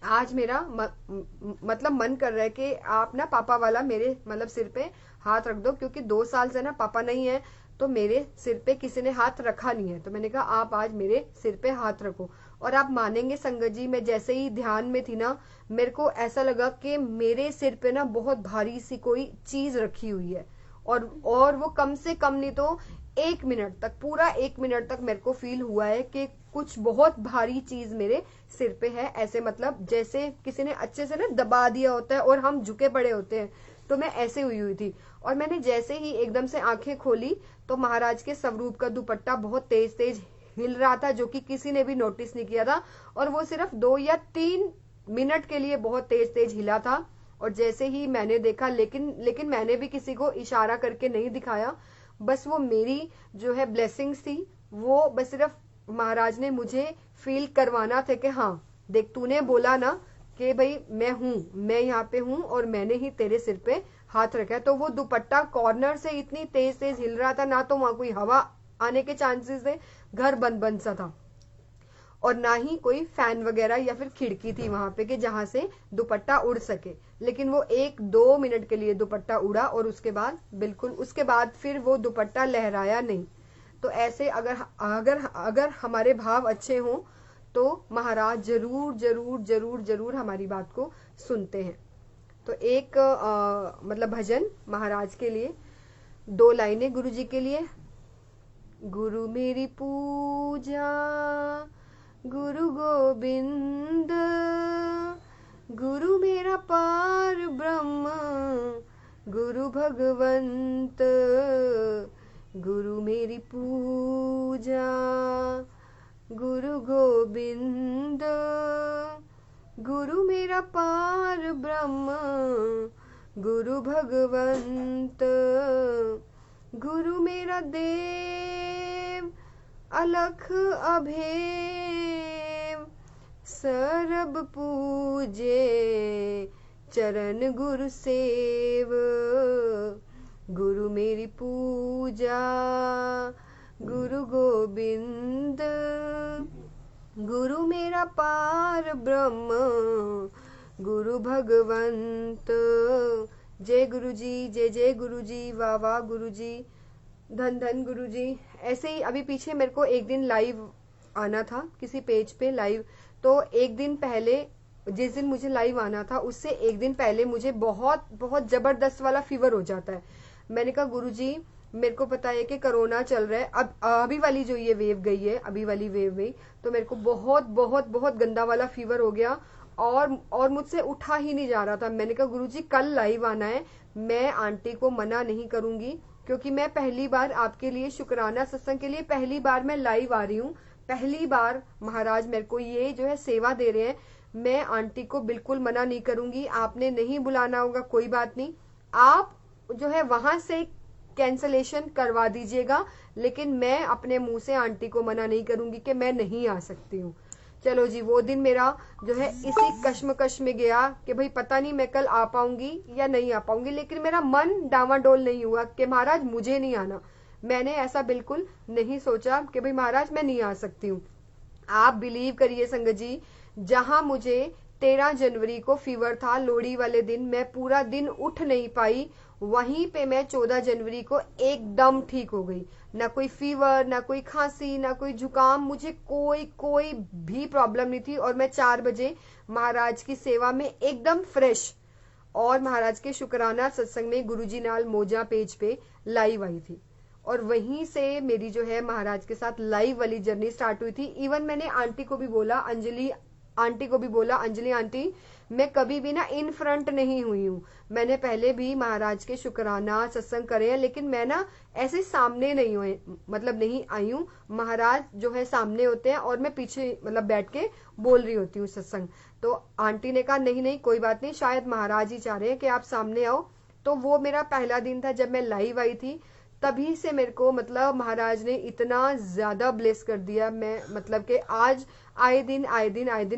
आज मेरा मतलब मन कर रहा है कि आप ना पापा वाला मेरे मतलब सिर पे हाथ रख दो, क्योंकि 2 साल से ना पापा नहीं है, तो मेरे सिर पे किसी ने हाथ रखा नहीं है। तो मैंने कहा आप आज मेरे सिर पे हाथ रखो। और आप मानेंगे संगत जी, मैं जैसे ही ध्यान में थी ना, मेरे को ऐसा लगा कि मेरे सिर पे ना बहुत भारी सी कोई चीज रखी हुई है, और वो कम से कम नहीं तो 1 मिनट तक, पूरा 1 मिनट तक मेरे को फील हुआ है कि कुछ बहुत भारी चीज मेरे सिर पे है। ऐसे मतलब जैसे किसी ने अच्छे से ना दबा दिया होता है और हम झुके पड़े होते हैं, तो मैं ऐसे हुई थी। और मैंने जैसे ही एकदम से आंखें खोली तो महाराज के स्वरूप का दुपट्टा बहुत तेज तेज हिल रहा था, जो कि किसी ने भी नोटिस नहीं किया था, और वो सिर्फ 2 या 3 मिनट के लिए बहुत तेज तेज हिला था। और जैसे ही मैंने देखा, लेकिन मैंने भी किसी को इशारा करके नहीं दिखाया, बस वो मेरी जो है ब्लेसिंग्स थी, वो बस सिर्फ महाराज ने मुझे फील करवाना था कि हाँ देख, तूने बोला ना कि भाई मैं यहाँ पे हूँ और मैंने ही तेरे सिर पे हाथ रखा है। तो वो दुपट्टा कॉर्नर से इतनी तेज तेज हिल रहा था, ना तो वहां कोई हवा आने के चांसेस थे, घर बंद बंद सा था, और ना ही कोई फैन वगैरह या फिर खिड़की थी वहां पे कि जहां से दुपट्टा उड़ सके। लेकिन वो 1-2 मिनट के लिए दुपट्टा उड़ा और उसके बाद बिल्कुल उसके बाद फिर वो दुपट्टा लहराया नहीं। तो ऐसे अगर अगर अगर हमारे भाव अच्छे हों तो महाराज जरूर जरूर जरूर जरूर हमारी बात को सुनते हैं। तो एक मतलब भजन महाराज के लिए, 2 लाइनें गुरु जी के लिए। गुरु मेरी पूजा गुरु गोविंद, गुरु मेरा पार ब्रह्म गुरु भगवंत, गुरु मेरी पूजा गुरु गोविंद, गुरु मेरा पार ब्रह्म गुरु भगवंत, गुरु मेरा देव अलख अभेव, सरब पूजे चरण गुरु सेव, गुरु मेरी पूजा गुरु गोविंद, गुरु मेरा पार ब्रह्म गुरु भगवंत। जय गुरु जी, जय जय गुरु जी, वाह वाह गुरु जी, धन धन गुरु जी। ऐसे ही अभी पीछे मेरे को एक दिन लाइव आना था किसी पेज पे लाइव, तो एक दिन पहले जिस दिन मुझे लाइव आना था उससे एक दिन पहले मुझे बहुत बहुत जबरदस्त वाला फीवर हो जाता है। मैंने कहा गुरु जी मेरे को पता है कि कोरोना चल रहा है, अब अभी वाली जो ये वेव गई है, अभी वाली वेव गई तो मेरे को बहुत बहुत बहुत गंदा वाला फीवर हो गया और मुझसे उठा ही नहीं जा रहा था। मैंने कहा गुरुजी कल लाइव आना है, मैं आंटी को मना नहीं करूंगी क्योंकि मैं पहली बार आपके लिए शुक्राना सत्संग के लिए पहली बार मैं लाइव आ रही हूँ, पहली बार महाराज मेरे को ये जो है सेवा दे रहे हैं, मैं आंटी को बिल्कुल मना नहीं करूंगी। आपने नहीं बुलाना होगा कोई बात नहीं, आप जो है वहां से कैंसलेशन करवा दीजिएगा, लेकिन मैं अपने मुंह से आंटी को मना नहीं करूंगी कि मैं नहीं आ सकती हूँ। चलो जी, वो दिन मेरा जो है इसी कश्मकश में गया कि भाई पता नहीं मैं कल आ पाऊंगी या नहीं आ पाऊंगी, लेकिन मेरा मन डावाडोल नहीं हुआ कि महाराज मुझे नहीं आना। मैंने ऐसा बिल्कुल नहीं सोचा कि भाई महाराज मैं नहीं आ सकती हूँ। आप बिलीव करिए संगत जी, जहां मुझे 13 जनवरी को फीवर था, लोहड़ी वाले दिन मैं पूरा दिन उठ नहीं पाई, वहीं पे मैं 14 जनवरी को एकदम ठीक हो गई। ना कोई फीवर, ना कोई खांसी, ना कोई जुकाम, मुझे कोई भी प्रॉब्लम नहीं थी। और मैं 4 बजे महाराज की सेवा में एकदम फ्रेश और महाराज के शुक्राना सत्संग में गुरुजी नाल मोजा पेज पे लाइव आई थी, और वहीं से मेरी जो है महाराज के साथ लाइव वाली जर्नी स्टार्ट हुई थी। इवन मैंने आंटी को भी बोला, अंजलि आंटी को भी बोला, अंजलि आंटी मैं कभी भी ना इन फ्रंट नहीं हुई हूँ, मैंने पहले भी महाराज के शुक्राना सत्संग करे हैं, लेकिन मैं ना ऐसे सामने नहीं हुए, मतलब नहीं आई हूँ। महाराज जो है सामने होते हैं और मैं पीछे मतलब बैठ के बोल रही होती हूँ सत्संग। तो आंटी ने कहा नहीं नहीं कोई बात नहीं, शायद महाराज ही चाह रहे हैं कि आप सामने आओ। तो वो मेरा पहला दिन था जब मैं लाइव आई थी, तभी से मेरे को मतलब महाराज ने इतना ज्यादा ब्लेस कर दिया। मैं मतलब कि आज आए दिन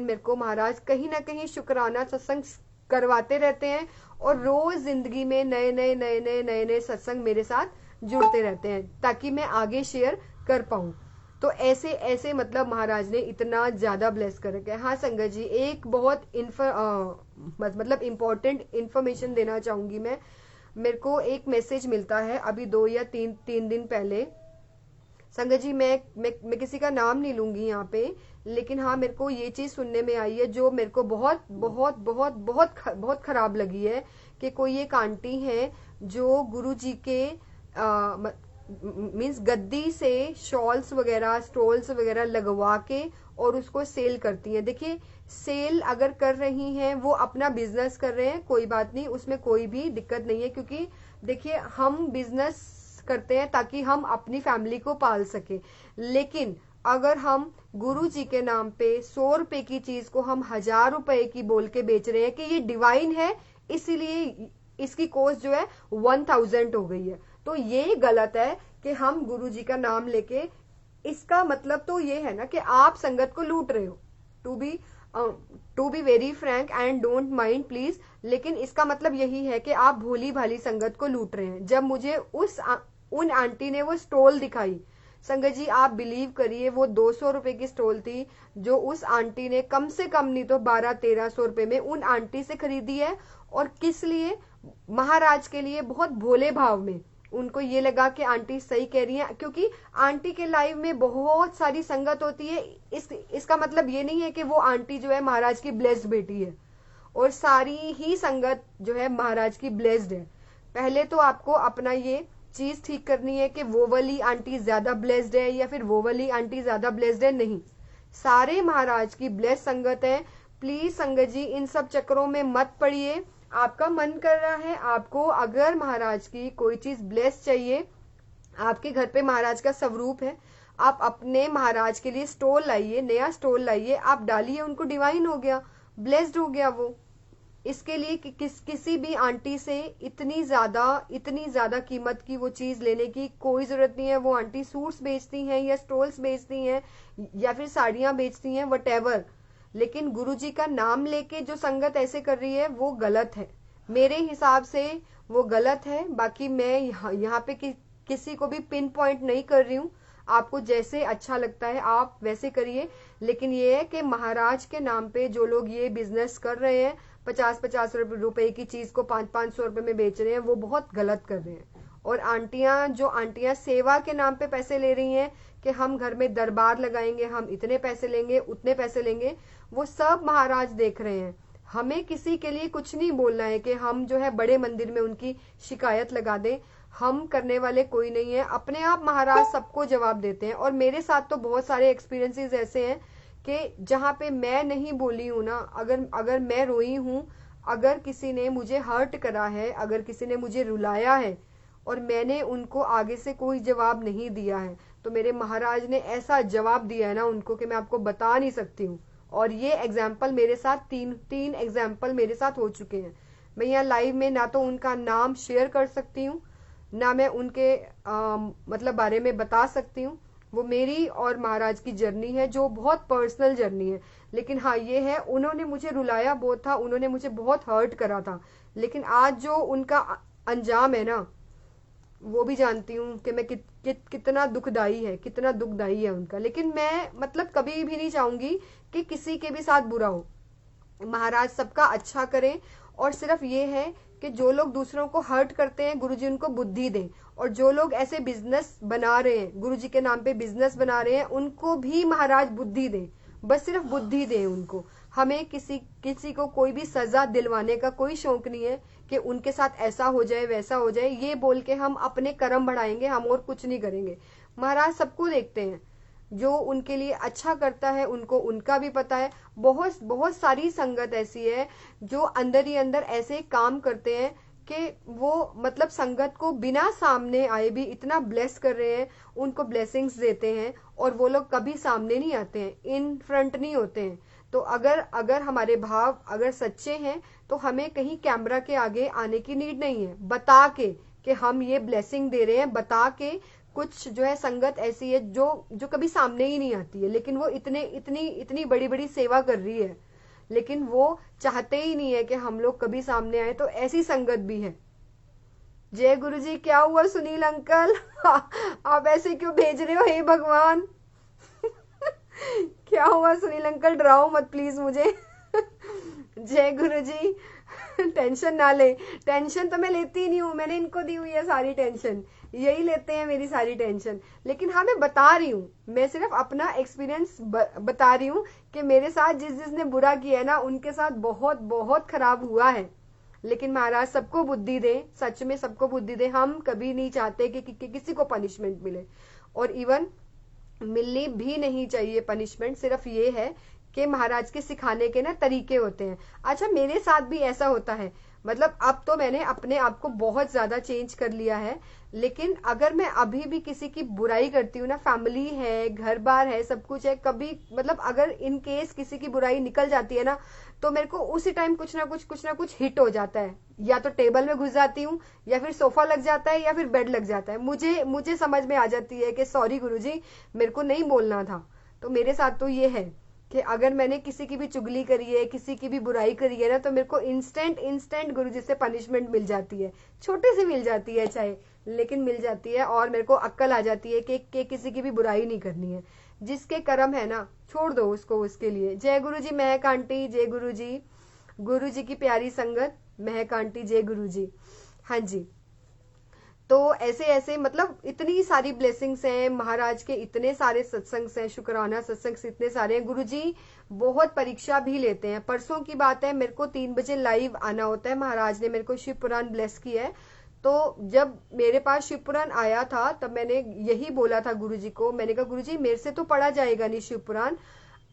मेरे को महाराज कहीं ना कहीं शुक्राना सत्संग करवाते रहते हैं, और रोज जिंदगी में नए सत्संग मेरे साथ जुड़ते रहते हैं ताकि मैं आगे शेयर कर पाऊं। तो ऐसे ऐसे मतलब महाराज ने इतना ज्यादा ब्लेस कर रखा है। हाँ संगत जी, एक बहुत मतलब इम्पोर्टेंट इन्फॉर्मेशन देना चाहूंगी मैं। मेरे को एक मैसेज मिलता है अभी 2 या 3 दिन पहले। संगत जी मैं किसी का नाम नहीं लूंगी यहाँ पे, लेकिन हाँ मेरे को ये चीज सुनने में आई है जो मेरे को बहुत बहुत बहुत बहुत बहुत खराब लगी है कि कोई एक आंटी है जो गुरु जी के मीन्स गद्दी से शॉल्स वगैरह स्टॉल्स वगैरह लगवा के और उसको सेल करती हैं। देखिए सेल अगर कर रही हैं, वो अपना बिजनेस कर रहे हैं, कोई बात नहीं, उसमें कोई भी दिक्कत नहीं है, क्योंकि देखिए हम बिजनेस करते हैं ताकि हम अपनी फैमिली को पाल सके। लेकिन अगर हम गुरु जी के नाम पे 100 रुपए की चीज को हम 1000 रुपए की बोल के बेच रहे हैं कि ये डिवाइन है, इसीलिए इसकी कॉस्ट जो है 1000 हो गई है। तो ये गलत है कि हम गुरु जी का नाम लेके, इसका मतलब तो ये है ना कि आप संगत को लूट रहे हो। To be very frank and don't mind please, लेकिन इसका मतलब यही है कि आप भोली भाली संगत को लूट रहे हैं। जब मुझे उन आंटी ने वो स्टॉल दिखाई, संगत जी आप बिलीव करिए, वो 200 रुपए की स्टॉल थी, जो उस आंटी ने कम से कम नहीं तो 1200-1300 रुपए में उन आंटी से खरीदी है। और किस लिए? महाराज के लिए, बहुत भोले भाव में। उनको ये लगा कि आंटी सही कह रही है, क्योंकि आंटी के लाइव में बहुत सारी संगत होती है। इसका मतलब ये नहीं है कि वो आंटी जो है महाराज की ब्लेस्ड बेटी है, और सारी ही संगत जो है महाराज की ब्लेस्ड है। पहले तो आपको अपना ये चीज ठीक करनी है कि वो वाली आंटी ज्यादा ब्लेस्ड है या फिर वो वाली आंटी ज्यादा ब्लेस्ड है। नहीं, सारे महाराज की ब्लेस्ड संगत है। प्लीज संगत जी इन सब चक्करों में मत पड़िए। आपका मन कर रहा है, आपको अगर महाराज की कोई चीज ब्लेस चाहिए, आपके घर पे महाराज का स्वरूप है, आप अपने महाराज के लिए स्टोल लाइए, नया स्टोल लाइए, आप डालिए, उनको डिवाइन हो गया, ब्लेस्ड हो गया वो। इसके लिए किसी भी आंटी से इतनी ज्यादा कीमत की वो चीज लेने की कोई जरूरत नहीं है। वो आंटी सूट्स बेचती हैं या स्टोल्स बेचती हैं या फिर साड़ियां बेचती हैं, वटेवर। लेकिन गुरुजी का नाम लेके जो संगत ऐसे कर रही है वो गलत है, मेरे हिसाब से वो गलत है। बाकी मैं यहाँ पे किसी को भी पिन पॉइंट नहीं कर रही हूँ, आपको जैसे अच्छा लगता है आप वैसे करिए। लेकिन ये है कि महाराज के नाम पे जो लोग ये बिजनेस कर रहे हैं, 50-50 रुपए की चीज को 500-500 रुपए में बेच रहे हैं, वो बहुत गलत कर रहे हैं। और आंटियां सेवा के नाम पे पैसे ले रही हैं कि हम घर में दरबार लगाएंगे, हम इतने पैसे लेंगे, उतने पैसे लेंगे, वो सब महाराज देख रहे हैं। हमें किसी के लिए कुछ नहीं बोलना है कि हम जो है बड़े मंदिर में उनकी शिकायत लगा दें, हम करने वाले कोई नहीं है। अपने आप महाराज सबको जवाब देते हैं। और मेरे साथ तो बहुत सारे एक्सपीरियंसेस ऐसे हैं कि जहाँ पे मैं नहीं बोली हूँ ना, अगर मैं रोई हूँ, अगर किसी ने मुझे हर्ट करा है, अगर किसी ने मुझे रुलाया है और मैंने उनको आगे से कोई जवाब नहीं दिया है, तो मेरे महाराज ने ऐसा जवाब दिया है ना उनको कि मैं आपको बता नहीं सकती हूँ। और ये एग्जाम्पल मेरे साथ तीन एग्जाम्पल मेरे साथ हो चुके हैं। मैं यहाँ लाइव में ना तो उनका नाम शेयर कर सकती हूँ, ना मैं उनके मतलब बारे में बता सकती हूँ। वो मेरी और महाराज की जर्नी है जो बहुत पर्सनल जर्नी है। लेकिन हाँ ये है, उन्होंने मुझे रुलाया बहुत था, उन्होंने मुझे बहुत हर्ट करा था। लेकिन आज जो उनका अंजाम है ना, वो भी जानती हूँ कि मैं कितना दुखदाई है उनका। लेकिन मैं मतलब कभी भी नहीं चाहूंगी कि किसी के भी साथ बुरा हो। महाराज सबका अच्छा करें। और सिर्फ ये है कि जो लोग दूसरों को हर्ट करते हैं, गुरुजी उनको बुद्धि दें। और जो लोग ऐसे बिजनेस बना रहे हैं, गुरुजी के नाम पे बिजनेस बना रहे हैं, उनको भी महाराज बुद्धि दें। बस सिर्फ बुद्धि दें उनको। हमें किसी को कोई भी सजा दिलवाने का कोई शौक नहीं है कि उनके साथ ऐसा हो जाए वैसा हो जाए, ये बोल के हम अपने कर्म बढ़ाएंगे, हम और कुछ नहीं करेंगे। महाराज सबको देखते हैं, जो उनके लिए अच्छा करता है उनको उनका भी पता है। बहुत बहुत सारी संगत ऐसी है जो अंदर ही अंदर ऐसे काम करते हैं कि वो मतलब संगत को बिना सामने आए भी इतना ब्लेस कर रहे हैं, उनको ब्लेसिंग्स देते हैं, और वो लोग कभी सामने नहीं आते हैं, इन फ्रंट नहीं होते हैं। तो अगर हमारे भाव अगर सच्चे हैं तो हमें कहीं कैमरा के आगे आने की नीड नहीं है। बता के कि हम ये ब्लेसिंग दे रहे हैं, बता के। कुछ जो है संगत ऐसी है जो कभी सामने ही नहीं आती है, लेकिन वो इतनी बड़ी बड़ी सेवा कर रही है, लेकिन वो चाहते ही नहीं है कि हम लोग कभी सामने आए। तो ऐसी संगत भी है। जय गुरु जी। क्या हुआ सुनील अंकल? आप ऐसे क्यों भेज रहे हो? हे भगवान! क्या हुआ सुनील अंकल? डराओ मत प्लीज मुझे। जय गुरु जी। टेंशन ना ले। टेंशन तो मैं लेती ही नहीं हूँ, मैंने इनको दी हुई है सारी टेंशन, यही लेते हैं मेरी सारी टेंशन। लेकिन हाँ मैं बता रही हूँ, मैं सिर्फ अपना एक्सपीरियंस बता रही हूँ कि मेरे साथ जिसने बुरा किया है ना, उनके साथ बहुत बहुत खराब हुआ है। लेकिन महाराज सबको बुद्धि दे, सच में सबको बुद्धि दे। हम कभी नहीं चाहते कि किसी को पनिशमेंट मिले, और इवन मिलनी भी नहीं चाहिए पनिशमेंट। सिर्फ ये है कि महाराज के सिखाने के ना तरीके होते हैं। अच्छा मेरे साथ भी ऐसा होता है, मतलब अब तो मैंने अपने आप को बहुत ज्यादा चेंज कर लिया है। लेकिन अगर मैं अभी भी किसी की बुराई करती हूँ ना, फैमिली है, घर बार है, सब कुछ है, कभी मतलब अगर इन केस किसी की बुराई निकल जाती है ना, तो मेरे को उसी टाइम कुछ ना कुछ हिट हो जाता है। या तो टेबल में घुस जाती हूँ, या फिर सोफा लग जाता है, या फिर बेड लग जाता है। मुझे मुझे समझ में आ जाती है कि सॉरी गुरुजी, मेरे को नहीं बोलना था। तो मेरे साथ तो ये है कि अगर मैंने किसी की भी चुगली करी है, किसी की भी बुराई करी है ना, तो मेरे को इंस्टेंट इंस्टेंट गुरुजी से पनिशमेंट मिल जाती है। छोटी सी मिल जाती है चाहे, लेकिन मिल जाती है। और मेरे को अक्ल आ जाती है कि किसी की भी बुराई नहीं करनी है। जिसके कर्म है ना, छोड़ दो उसको उसके लिए। जय गुरु जी महक आंटी, जय गुरु जी। गुरु जी की प्यारी संगत, महक आंटी, जय गुरु जी। हाँ जी। तो ऐसे ऐसे मतलब इतनी सारी ब्लेसिंग्स हैं महाराज के, इतने सारे सत्संग हैं, शुक्राना सत्संग इतने सारे हैं। गुरुजी बहुत परीक्षा भी लेते हैं। परसों की बात है, मेरे को 3 बजे लाइव आना होता है। महाराज ने मेरे को शिव पुराण ब्लेस किया है। तो जब मेरे पास शिव पुराण आया था, तब मैंने यही बोला था गुरुजी को। मैंने कहा गुरुजी मेरे से तो पढ़ा जाएगा नहीं शिव पुराण,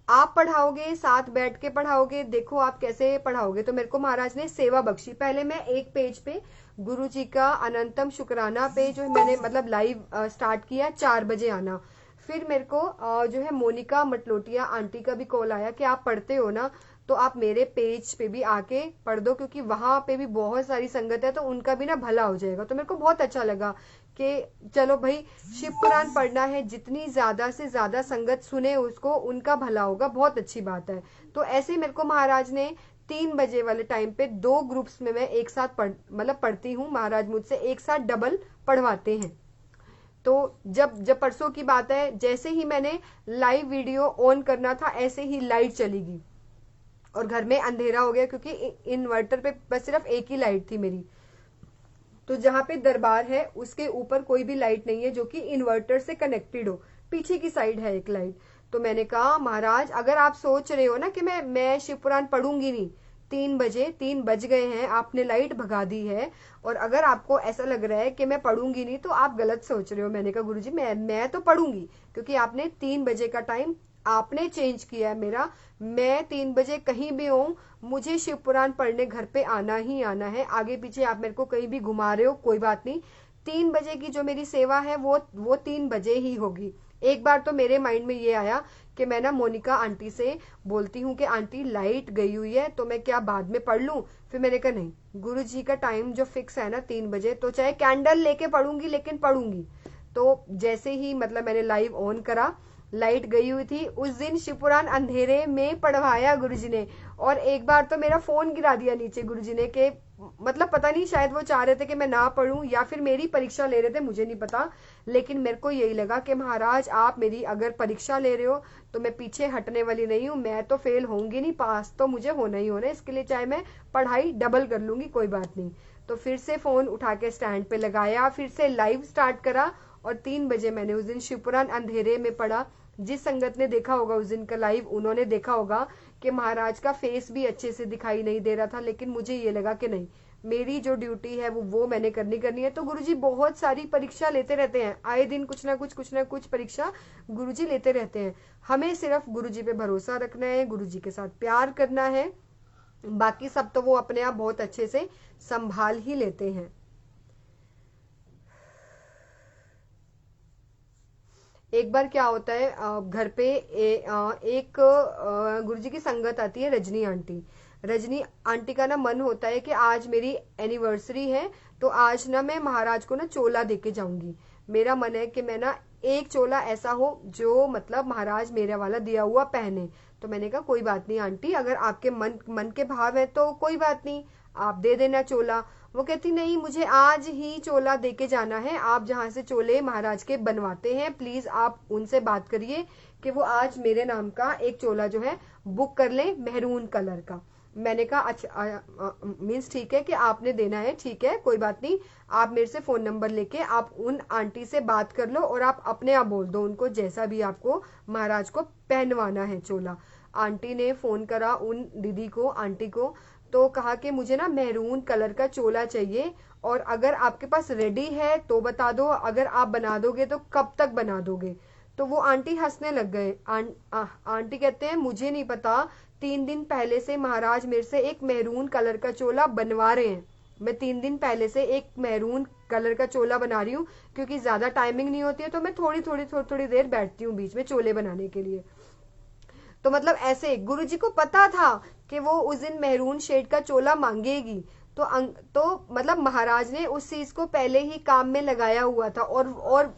आप पढ़ाओगे, साथ बैठ के पढ़ाओगे, देखो आप कैसे पढ़ाओगे। तो मेरे को महाराज ने सेवा बख्शी। पहले मैं एक पेज पे गुरु जी का अनंतम शुक्राना पे जो मैंने मतलब लाइव स्टार्ट किया 4 बजे आना। फिर मेरे को जो है मोनिका मटलोटिया आंटी का भी कॉल आया कि आप पढ़ते हो ना, तो आप मेरे पेज पे भी आके पढ़ दो, क्योंकि वहां पे भी बहुत सारी संगत है, तो उनका भी ना भला हो जाएगा। तो मेरे को बहुत अच्छा लगा कि चलो भाई, शिव पुराण पढ़ना है, जितनी ज्यादा से ज्यादा संगत सुने उसको, उनका भला होगा, बहुत अच्छी बात है। तो ऐसे ही मेरे को महाराज ने 3 बजे वाले टाइम पे 2 ग्रुप्स में मैं एक साथ मतलब पढ़ती हूँ। महाराज मुझसे एक साथ डबल पढ़वाते हैं। तो जब जब परसों की बात है, जैसे ही मैंने लाइव वीडियो ऑन करना था, ऐसे ही लाइट चली गई और घर में अंधेरा हो गया, क्योंकि इन्वर्टर पे बस सिर्फ एक ही लाइट थी मेरी। तो जहाँ पे दरबार है उसके ऊपर कोई भी लाइट नहीं है जो कि इन्वर्टर से कनेक्टेड हो। पीछे की साइड है एक लाइट। तो मैंने कहा महाराज, अगर आप सोच रहे हो ना कि मैं शिव पुराण पढ़ूंगी नहीं, 3 बज गए हैं, आपने लाइट भगा दी है, और अगर आपको ऐसा लग रहा है कि मैं पढ़ूंगी नहीं, तो आप गलत सोच रहे हो। मैंने कहा गुरुजी मैं तो पढ़ूंगी, क्योंकि आपने 3 बजे का टाइम आपने चेंज किया है मेरा। मैं 3 बजे कहीं भी हूँ, मुझे शिव पुराण पढ़ने घर पे आना ही आना है। आगे पीछे आप मेरे को कहीं भी घुमा रहे हो, कोई बात नहीं। 3 बजे की जो मेरी सेवा है वो 3 बजे ही होगी। एक बार तो मेरे माइंड में ये आया कि मैं ना मोनिका आंटी से बोलती हूँ कि आंटी लाइट गई हुई है, तो मैं क्या बाद में पढ़ लूँ। फिर मैंने कहा नहीं, गुरु जी का टाइम जो फिक्स है ना 3 बजे, तो चाहे कैंडल लेके पढ़ूंगी, लेकिन पढ़ूंगी। तो जैसे ही मतलब मैंने लाइव ऑन करा, लाइट गई हुई थी। उस दिन शिव पुराण अंधेरे में पढ़वाया गुरुजी ने। और एक बार तो मेरा फोन गिरा दिया नीचे गुरुजी ने, कि मतलब पता नहीं, शायद वो चाह रहे थे कि मैं ना पढ़ूं, या फिर मेरी परीक्षा ले रहे थे, मुझे नहीं पता। लेकिन मेरे को यही लगा कि महाराज आप मेरी अगर परीक्षा ले रहे हो, तो मैं पीछे हटने वाली नहीं हूँ। मैं तो फेल होंगी नहीं, पास तो मुझे होना ही होना है। इसके लिए चाहे मैं पढ़ाई डबल कर लूंगी, कोई बात नहीं। तो फिर से फोन उठा के स्टैंड पे लगाया, फिर से लाइव स्टार्ट करा, और 3 बजे मैंने उस दिन शिव पुराण अंधेरे में पढ़ा। जिस संगत ने देखा होगा उस दिन का लाइव, उन्होंने देखा होगा कि महाराज का फेस भी अच्छे से दिखाई नहीं दे रहा था। लेकिन मुझे ये लगा कि नहीं, मेरी जो ड्यूटी है वो मैंने करनी है। तो गुरुजी बहुत सारी परीक्षा लेते रहते हैं, आए दिन कुछ ना कुछ परीक्षा गुरुजी लेते रहते हैं। हमें सिर्फ गुरुजी पे भरोसा रखना है, गुरुजी के साथ प्यार करना है, बाकी सब तो वो अपने आप बहुत अच्छे से संभाल ही लेते हैं। एक बार क्या होता है, घर पे एक गुरुजी की संगत आती है, रजनी आंटी। रजनी आंटी का ना मन होता है कि आज मेरी एनिवर्सरी है, तो आज ना मैं महाराज को ना चोला देके जाऊंगी। मेरा मन है कि मैं ना एक चोला ऐसा हो जो मतलब महाराज मेरा वाला दिया हुआ पहने। तो मैंने कहा कोई बात नहीं आंटी, अगर आपके मन के भाव है तो कोई बात नहीं, आप दे देना चोला। वो कहती नहीं, मुझे आज ही चोला देके जाना है। आप जहां से चोले महाराज के बनवाते हैं, प्लीज आप उनसे बात करिए कि वो आज मेरे नाम का एक चोला जो है बुक कर ले, मेहरून कलर का। मैंने कहा अच्छा, मीन्स ठीक है कि आपने देना है, ठीक है कोई बात नहीं। आप मेरे से फोन नंबर लेके आप उन आंटी से बात कर लो, और आप अपने आप बोल दो उनको जैसा भी आपको महाराज को पहनवाना है चोला। आंटी ने फोन करा उन दीदी को, आंटी को, तो कहा कि मुझे ना मेहरून कलर का चोला चाहिए, और अगर आपके पास रेडी है तो बता दो, अगर आप बना दोगे तो कब तक बना दोगे। तो वो आंटी हंसने लग गए। आंटी कहते हैं मुझे नहीं पता 3 दिन पहले से महाराज मेरे से एक मेहरून कलर का चोला बनवा रहे हैं। मैं 3 दिन पहले से एक मेहरून कलर का चोला बना रही हूँ, क्योंकि ज्यादा टाइमिंग नहीं होती है तो मैं थोड़ी देर बैठती हूँ बीच में चोले बनाने के लिए। तो मतलब ऐसे गुरुजी को पता था कि वो उस दिन मेहरून शेड का चोला मांगेगी, तो मतलब महाराज ने उस चीज को पहले ही काम में लगाया हुआ था। और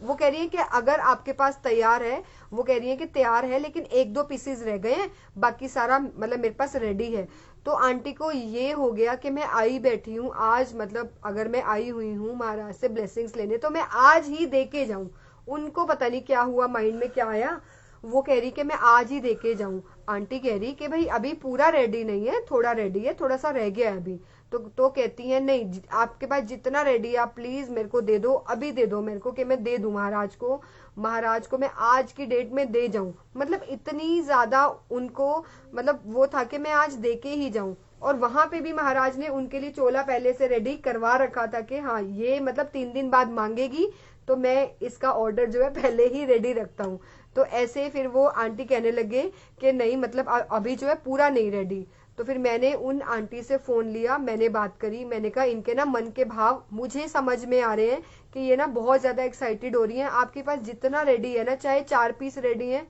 वो कह रही है कि अगर आपके पास तैयार है, वो कह रही है कि तैयार है लेकिन 1-2 पीसेस रह गए हैं, बाकी सारा मतलब मेरे पास रेडी है। तो आंटी को ये हो गया कि मैं आई बैठी हूँ आज, मतलब अगर मैं आई हुई हूँ महाराज से ब्लेसिंग्स लेने तो मैं आज ही दे के जाऊं। उनको पता नहीं क्या हुआ, माइंड में क्या आया, वो कह रही कि मैं आज ही देके जाऊं। आंटी कह रही कि भाई अभी पूरा रेडी नहीं है, थोड़ा रेडी है, थोड़ा सा रह गया है अभी। तो कहती है नहीं, आपके पास जितना रेडी है आप प्लीज मेरे को दे दो, अभी दे दो मेरे को कि मैं दे दूं महाराज को मैं आज की डेट में दे जाऊं। मतलब इतनी ज्यादा उनको मतलब वो था कि मैं आज दे के ही जाऊं। और वहां पे भी महाराज ने उनके लिए चोला पहले से रेडी करवा रखा था कि हाँ ये मतलब 3 दिन बाद मांगेगी, तो मैं इसका ऑर्डर जो है पहले ही रेडी रखता हूँ। तो ऐसे फिर वो आंटी कहने लगे कि नहीं मतलब अभी जो है पूरा नहीं रेडी। तो फिर मैंने उन आंटी से फोन लिया, मैंने बात करी, मैंने कहा इनके ना मन के भाव मुझे समझ में आ रहे हैं कि ये ना बहुत ज्यादा एक्साइटेड हो रही हैं। आपके पास जितना रेडी है ना, चाहे 4 पीस रेडी है,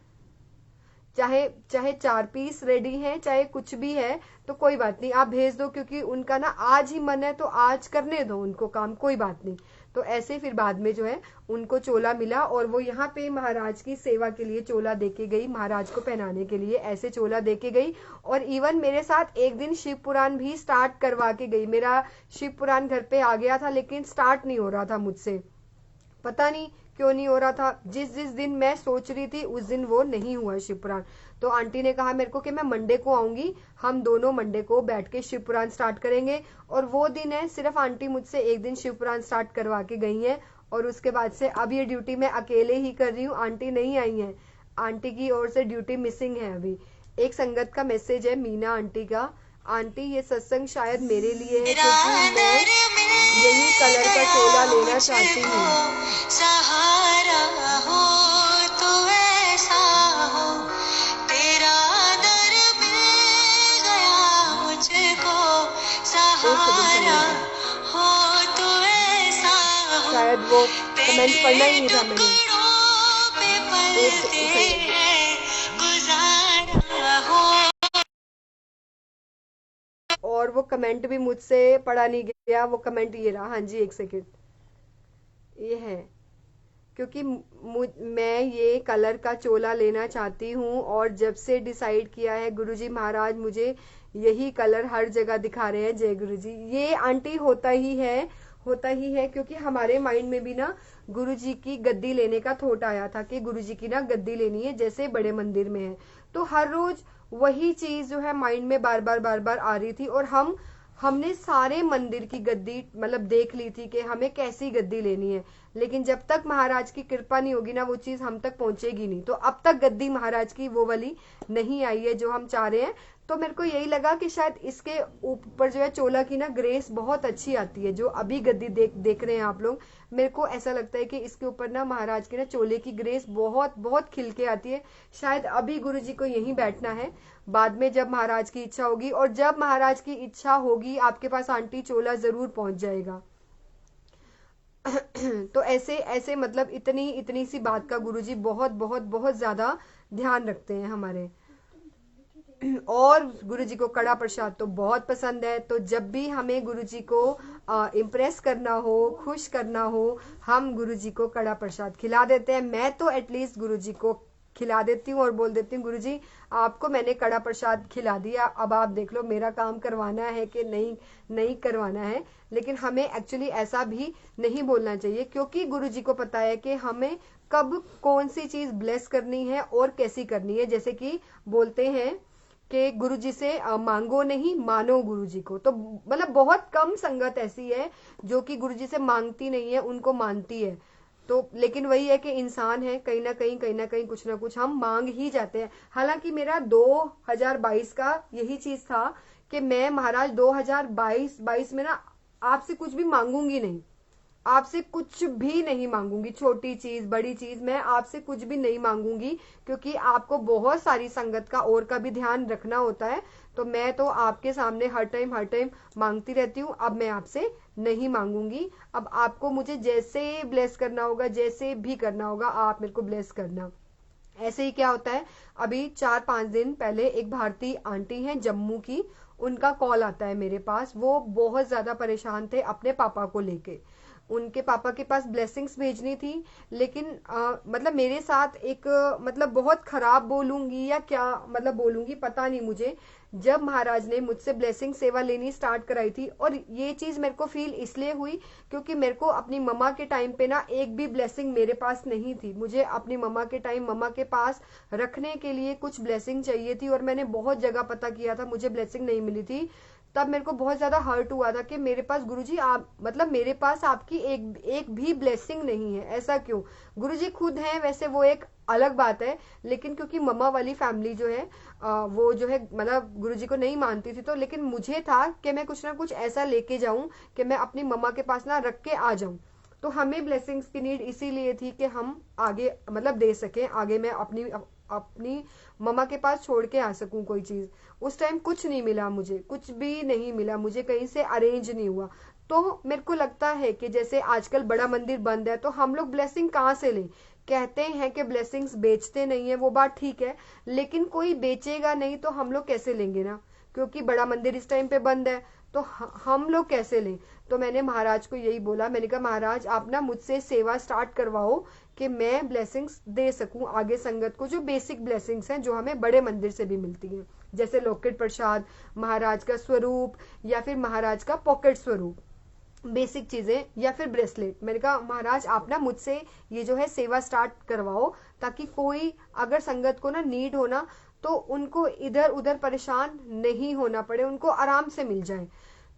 चाहे चाहे 4 पीस रेडी है, चाहे कुछ भी है, तो कोई बात नहीं आप भेज दो, क्योंकि उनका ना आज ही मन है तो आज करने दो उनको काम, कोई बात नहीं। तो ऐसे फिर बाद में जो है उनको चोला मिला और वो यहाँ पे महाराज की सेवा के लिए चोला देके गई, महाराज को पहनाने के लिए ऐसे चोला देके गई। और इवन मेरे साथ एक दिन शिव पुराण भी स्टार्ट करवा के गई। मेरा शिव पुराण घर पे आ गया था लेकिन स्टार्ट नहीं हो रहा था मुझसे, पता नहीं क्यों नहीं हो रहा था। जिस जिस दिन मैं सोच रही थी उस दिन वो नहीं हुआ शिव पुराण। तो आंटी ने कहा मेरे को कि मैं मंडे को आऊंगी, हम दोनों मंडे को बैठ के शिव पुराण स्टार्ट करेंगे। और वो दिन है, सिर्फ आंटी मुझसे एक दिन शिव पुराण स्टार्ट करवा के गई हैं और उसके बाद से अब ये ड्यूटी मैं अकेले ही कर रही हूँ, आंटी नहीं आई है। आंटी की ओर से ड्यूटी मिसिंग है अभी। एक संगत का मैसेज है मीना आंटी का, आंटी ये सत्संग शायद मेरे लिए है क्योंकि मैं यही कलर का चोला लेना चाहती हूँ। सहारा हो तो ऐसा हो, तेरा दर मिल गया मुझको, सहारा हो तो ऐसा हो, शायद वो कमेंट पढ़ना ही नहीं था मैंने। गुजारा हो। और वो कमेंट भी मुझसे पढ़ा नहीं गया, वो कमेंट ये रहा, हाँ जी एक सेकेंड, ये है क्योंकि मैं ये कलर का चोला लेना चाहती हूँ और जब से डिसाइड किया है गुरुजी महाराज मुझे यही कलर हर जगह दिखा रहे हैं। जय गुरुजी। ये आंटी होता ही है क्योंकि हमारे माइंड में भी ना गुरुजी की गद्दी लेने का थॉट आया था कि गुरुजी की ना गद्दी लेनी है जैसे बड़े मंदिर में है। तो हर रोज वही चीज जो है माइंड में बार बार आ रही थी और हमने सारे मंदिर की गद्दी मतलब देख ली थी कि हमें कैसी गद्दी लेनी है, लेकिन जब तक महाराज की कृपा नहीं होगी ना वो चीज हम तक पहुंचेगी नहीं। तो अब तक गद्दी महाराज की वो वाली नहीं आई है जो हम चाह रहे हैं। तो मेरे को यही लगा कि शायद इसके ऊपर जो है चोला की ना ग्रेस बहुत अच्छी आती है, जो अभी गद्दी देख रहे हैं आप लोग। मेरे को ऐसा लगता है कि इसके ऊपर ना महाराज के ना चोले की ग्रेस बहुत बहुत खिल के आती है। शायद अभी गुरुजी को यहीं बैठना है, बाद में जब महाराज की इच्छा होगी, और जब महाराज की इच्छा होगी आपके पास आंटी चोला जरूर पहुंच जाएगा। तो ऐसे मतलब इतनी सी बात का गुरुजी बहुत बहुत बहुत ज्यादा ध्यान रखते हैं हमारे। और गुरुजी को कड़ा प्रसाद तो बहुत पसंद है, तो जब भी हमें गुरुजी को इम्प्रेस करना हो, खुश करना हो, हम गुरुजी को कड़ा प्रसाद खिला देते हैं। मैं तो एटलीस्ट गुरुजी को खिला देती हूँ और बोल देती हूँ गुरुजी आपको मैंने कड़ा प्रसाद खिला दिया, अब आप देख लो मेरा काम करवाना है कि नहीं करवाना है। लेकिन हमें एक्चुअली ऐसा भी नहीं बोलना चाहिए, क्योंकि गुरुजी को पता है कि हमें कब कौन सी चीज ब्लेस करनी है और कैसी करनी है। जैसे कि बोलते हैं कि गुरुजी से मांगो नहीं मानो गुरुजी को। तो मतलब बहुत कम संगत ऐसी है जो कि गुरुजी से मांगती नहीं है, उनको मानती है। तो लेकिन वही है कि इंसान है, कहीं ना कहीं कुछ ना कुछ हम मांग ही जाते हैं। हालांकि मेरा 2022 का यही चीज था कि मैं महाराज 2022 में ना आपसे कुछ भी मांगूंगी नहीं, आपसे कुछ भी नहीं मांगूंगी, छोटी चीज बड़ी चीज मैं आपसे कुछ भी नहीं मांगूंगी, क्योंकि आपको बहुत सारी संगत का और का भी ध्यान रखना होता है। तो मैं तो आपके सामने हर टाइम मांगती रहती हूँ, अब मैं आपसे नहीं मांगूंगी। अब आपको मुझे जैसे ब्लेस करना होगा, जैसे भी करना होगा, आप मेरे को ब्लेस करना। ऐसे ही क्या होता है, अभी 4-5 दिन पहले एक भारतीय आंटी हैं जम्मू की, उनका कॉल आता है मेरे पास। वो बहुत ज्यादा परेशान थे अपने पापा को लेके। उनके पापा के पास ब्लेसिंग्स भेजनी थी, लेकिन मतलब मेरे साथ एक मतलब बहुत खराब बोलूंगी या क्या मतलब बोलूंगी पता नहीं मुझे। जब महाराज ने मुझसे ब्लेसिंग सेवा लेनी स्टार्ट कराई थी, और ये चीज मेरे को फील इसलिए हुई क्योंकि मेरे को अपनी मम्मा के टाइम पे ना एक भी ब्लेसिंग मेरे पास नहीं थी। मुझे अपनी मम्मा के टाइम मम्मा के पास रखने के लिए कुछ ब्लेसिंग चाहिए थी, और मैंने बहुत जगह पता किया था, मुझे ब्लेसिंग नहीं मिली थी। तब मेरे को बहुत ज्यादा हर्ट हुआ था कि मेरे पास गुरुजी आप मतलब मेरे पास आपकी एक एक भी ब्लेसिंग नहीं है, ऐसा क्यों। गुरुजी खुद हैं वैसे, वो एक अलग बात है, लेकिन क्योंकि मम्मा वाली फैमिली जो है वो जो है मतलब गुरुजी को नहीं मानती थी, तो लेकिन मुझे था कि मैं कुछ ना कुछ ऐसा लेके जाऊं कि मैं अपनी मम्मा के पास ना रख के आ जाऊं। तो हमें ब्लेसिंग्स की नीड इसीलिए थी कि हम आगे मतलब दे सकें, आगे मैं अपनी मम्मा के पास छोड़ के आ सकूं कोई चीज। उस टाइम कुछ नहीं मिला, मुझे कुछ भी नहीं मिला, मुझे कहीं से अरेंज नहीं हुआ। तो मेरे को लगता है कि जैसे आजकल बड़ा मंदिर बंद है, तो हम लोग ब्लेसिंग कहाँ से लें। कहते हैं कि ब्लेसिंग्स बेचते नहीं है, वो बात ठीक है, लेकिन कोई बेचेगा नहीं तो हम लोग कैसे लेंगे ना, क्योंकि बड़ा मंदिर इस टाइम पे बंद है, तो हम लोग कैसे लें। तो मैंने महाराज को यही बोला, मैंने कहा महाराज आप ना मुझसे सेवा स्टार्ट करवाओ कि मैं ब्लेसिंग्स दे सकूं आगे संगत को, जो बेसिक ब्लेसिंग्स हैं जो हमें बड़े मंदिर से भी मिलती हैं, जैसे लॉकेट प्रसाद, महाराज का स्वरूप, या फिर महाराज का पॉकेट स्वरूप, बेसिक चीजें, या फिर ब्रेसलेट। मैंने कहा महाराज आप ना मुझसे ये जो है सेवा स्टार्ट करवाओ, ताकि कोई अगर संगत को ना नीड हो ना, तो उनको इधर उधर परेशान नहीं होना पड़े, उनको आराम से मिल जाए।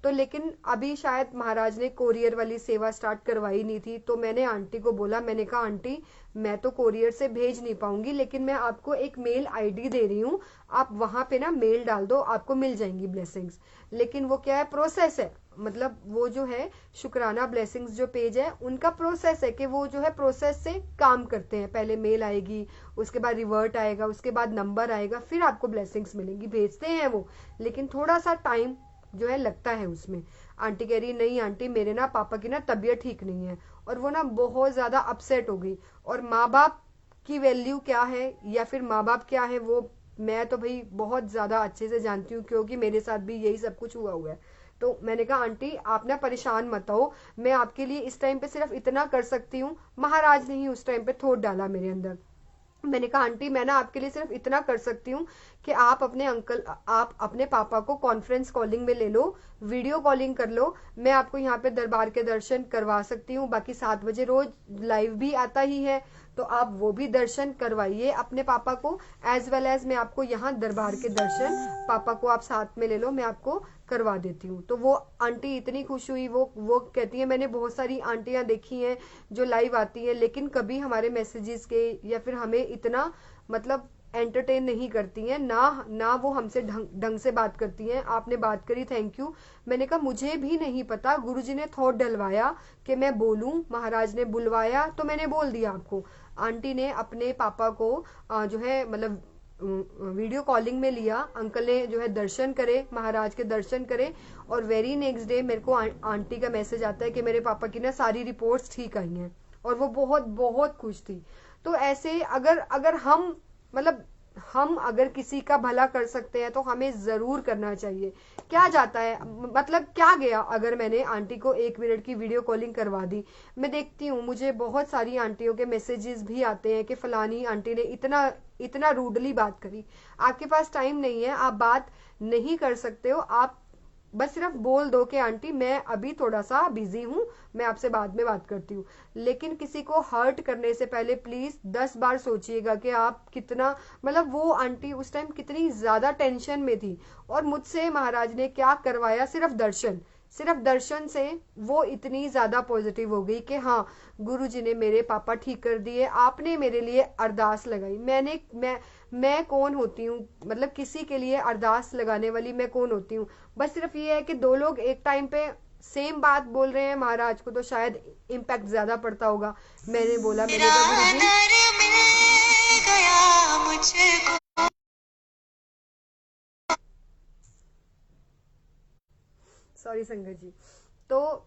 तो लेकिन अभी शायद महाराज ने कोरियर वाली सेवा स्टार्ट करवाई नहीं थी, तो मैंने आंटी को बोला, मैंने कहा आंटी मैं तो कोरियर से भेज नहीं पाऊंगी, लेकिन मैं आपको एक मेल आईडी दे रही हूँ, आप वहां पे ना मेल डाल दो, आपको मिल जाएंगी ब्लेसिंग्स। लेकिन वो क्या है, प्रोसेस है, मतलब वो जो है शुक्राना ब्लेसिंग्स जो पेज है, उनका प्रोसेस है कि वो जो है प्रोसेस से काम करते हैं। पहले मेल आएगी, उसके बाद रिवर्ट आएगा, उसके बाद नंबर आएगा, फिर आपको ब्लेसिंग्स मिलेंगी। भेजते हैं वो, लेकिन थोड़ा सा टाइम जो है लगता है उसमें। आंटी कह रही नहीं आंटी मेरे ना पापा की ना तबीयत ठीक नहीं है, और वो ना बहुत ज्यादा अपसेट हो गई। और माँ बाप की वैल्यू क्या है या फिर माँ बाप क्या है, वो मैं तो भाई बहुत ज्यादा अच्छे से जानती हूँ, क्योंकि मेरे साथ भी यही सब कुछ हुआ है। तो मैंने कहा आंटी आप ना परेशान मत हो, मैं आपके लिए इस टाइम पे सिर्फ इतना कर सकती हूँ। महाराज ने ही उस टाइम पे थोट डाला मेरे अंदर। मैंने कहा आंटी मैं ना आपके लिए सिर्फ इतना कर सकती हूँ कि आप अपने पापा को कॉन्फ्रेंस कॉलिंग में ले लो, वीडियो कॉलिंग कर लो, मैं आपको यहाँ पे दरबार के दर्शन करवा सकती हूँ। बाकी 7 बजे रोज लाइव भी आता ही है, तो आप वो भी दर्शन करवाइए अपने पापा को, एज वेल एज मैं आपको यहाँ दरबार के दर्शन पापा को आप साथ में ले लो, मैं आपको करवा देती हूँ। तो वो आंटी इतनी खुश हुई, वो कहती है मैंने बहुत सारी आंटियां देखी हैं जो लाइव आती हैं, लेकिन कभी हमारे मैसेजेस के या फिर हमें इतना मतलब एंटरटेन नहीं करती हैं, ना वो हमसे ढंग से बात करती हैं। आपने बात करी, थैंक यू। मैंने कहा मुझे भी नहीं पता, गुरुजी ने थॉट डलवाया कि मैं बोलूं, महाराज ने बुलवाया तो मैंने बोल दिया आपको। आंटी ने अपने पापा को जो है मतलब वीडियो कॉलिंग में लिया, अंकल ने जो है दर्शन करे, महाराज के दर्शन करे, और वेरी नेक्स्ट डे मेरे को आंटी का मैसेज आता है कि मेरे पापा की ना सारी रिपोर्ट्स ठीक आई हैं, और वो बहुत बहुत खुश थी। तो ऐसे अगर हम मतलब हम अगर किसी का भला कर सकते हैं तो हमें जरूर करना चाहिए। क्या जाता है, मतलब क्या गया अगर मैंने आंटी को 1 मिनट की वीडियो कॉलिंग करवा दी। मैं देखती हूँ मुझे बहुत सारी आंटियों के मैसेजेस भी आते हैं कि फलानी आंटी ने इतना इतना रूडली बात करी। आपके पास टाइम नहीं है, आप बात नहीं कर सकते हो, आप बस सिर्फ बोल दो कि आंटी मैं अभी थोड़ा सा बिजी हूँ, मैं आपसे बाद में बात करती हूँ। लेकिन किसी को हर्ट करने से पहले प्लीज 10 बार सोचिएगा कि आप कितना मतलब वो आंटी उस टाइम कितनी ज्यादा टेंशन में थी, और मुझसे महाराज ने क्या करवाया, सिर्फ दर्शन से वो इतनी ज्यादा पॉजिटिव हो गई कि हाँ गुरुजी ने मेरे पापा ठीक कर दिए, आपने मेरे लिए अरदास लगाई। मैं कौन होती हूँ, मतलब किसी के लिए अरदास लगाने वाली मैं कौन होती हूँ। बस सिर्फ ये है कि 2 लोग एक टाइम पे सेम बात बोल रहे हैं महाराज को तो शायद इम्पैक्ट ज्यादा पड़ता होगा। मैंने बोला, मैंने तेरा कहा गुरुजी नर मिल गया मुझको। सॉरी संगत जी। तो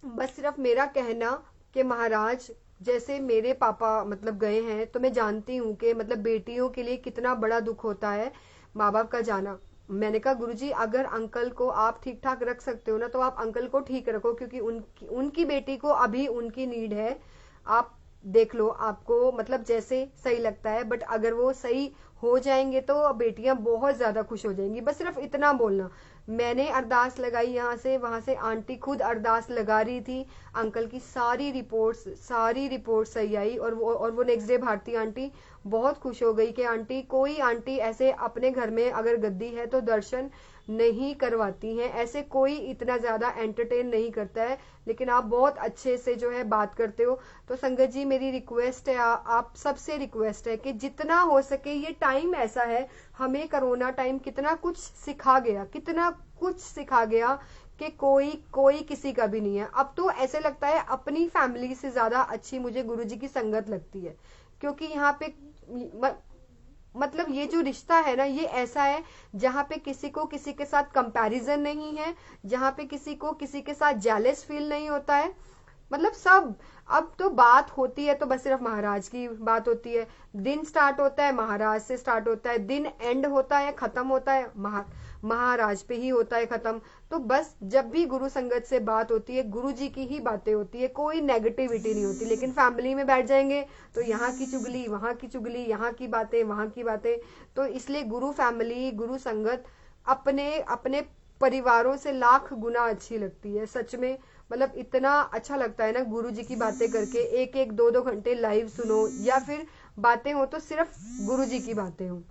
बस सिर्फ मेरा कहना कि महाराज जैसे मेरे पापा मतलब गए हैं, तो मैं जानती हूँ कि मतलब बेटियों के लिए कितना बड़ा दुख होता है माँ बाप का जाना। मैंने कहा गुरुजी अगर अंकल को आप ठीक ठाक रख सकते हो ना, तो आप अंकल को ठीक रखो, क्योंकि उनकी उनकी बेटी को अभी उनकी नीड है। आप देख लो, आपको मतलब जैसे सही लगता है, बट अगर वो सही हो जाएंगे तो बेटियां बहुत ज्यादा खुश हो जाएंगी। बस सिर्फ इतना बोलना। मैंने अरदास लगाई यहाँ से वहां से, आंटी खुद अरदास लगा रही थी। अंकल की सारी रिपोर्ट्स सही आई, और वो नेक्स्ट डे भारती आंटी बहुत खुश हो गई कि आंटी, कोई आंटी ऐसे अपने घर में अगर गद्दी है तो दर्शन नहीं करवाती हैं, ऐसे कोई इतना ज्यादा एंटरटेन नहीं करता है, लेकिन आप बहुत अच्छे से जो है बात करते हो। तो संगत जी मेरी रिक्वेस्ट है, आप सबसे रिक्वेस्ट है कि जितना हो सके, ये टाइम ऐसा है, हमें कोरोना टाइम कितना कुछ सिखा गया, कितना कुछ सिखा गया कि कोई किसी का भी नहीं है। अब तो ऐसे लगता है अपनी फैमिली से ज्यादा अच्छी मुझे गुरुजी की संगत लगती है, क्योंकि यहाँ पे मतलब ये जो रिश्ता है ना, ये ऐसा है जहाँ पे किसी को किसी के साथ कंपैरिजन नहीं है, जहाँ पे किसी को किसी के साथ जेलस फील नहीं होता है। मतलब सब, अब तो बात होती है तो बस सिर्फ महाराज की बात होती है। दिन स्टार्ट होता है महाराज से स्टार्ट होता है, दिन एंड होता है खत्म होता है महाराज पे ही होता है खत्म। तो बस जब भी गुरु संगत से बात होती है, गुरु जी की ही बातें होती है, कोई नेगेटिविटी नहीं होती। लेकिन फैमिली में बैठ जाएंगे तो यहाँ की चुगली वहां की चुगली, यहाँ की बातें वहां की बातें। तो इसलिए गुरु फैमिली, गुरु संगत अपने अपने परिवारों से लाख गुना अच्छी लगती है सच में। मतलब इतना अच्छा लगता है ना गुरु जी की बातें करके, एक एक दो दो घंटे लाइव सुनो, या फिर बातें हो तो सिर्फ गुरु जी की बातें हो।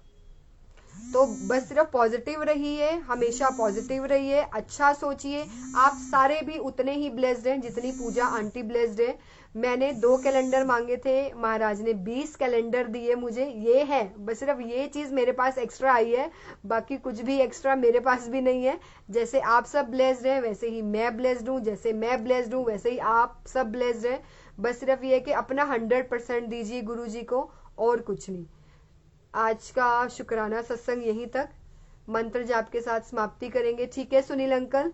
तो बस सिर्फ पॉजिटिव रहिए, हमेशा पॉजिटिव रहिए, अच्छा सोचिए। आप सारे भी उतने ही ब्लेस्ड हैं जितनी पूजा आंटी ब्लेस्ड है। मैंने 2 कैलेंडर मांगे थे, महाराज ने 20 कैलेंडर दिए मुझे। ये है बस सिर्फ ये चीज मेरे पास एक्स्ट्रा आई है, बाकी कुछ भी एक्स्ट्रा मेरे पास भी नहीं है। जैसे आप सब ब्लेस्ड हैं वैसे ही मैं ब्लेस्ड हूँ, जैसे मैं ब्लेस्ड हूँ वैसे ही आप सब ब्लेस्ड हैं। बस सिर्फ ये कि अपना 100% दीजिए गुरु जी को, और कुछ नहीं। आज का शुक्राना सत्संग यहीं तक, मंत्र जाप के साथ समाप्ति करेंगे। ठीक है सुनील अंकल?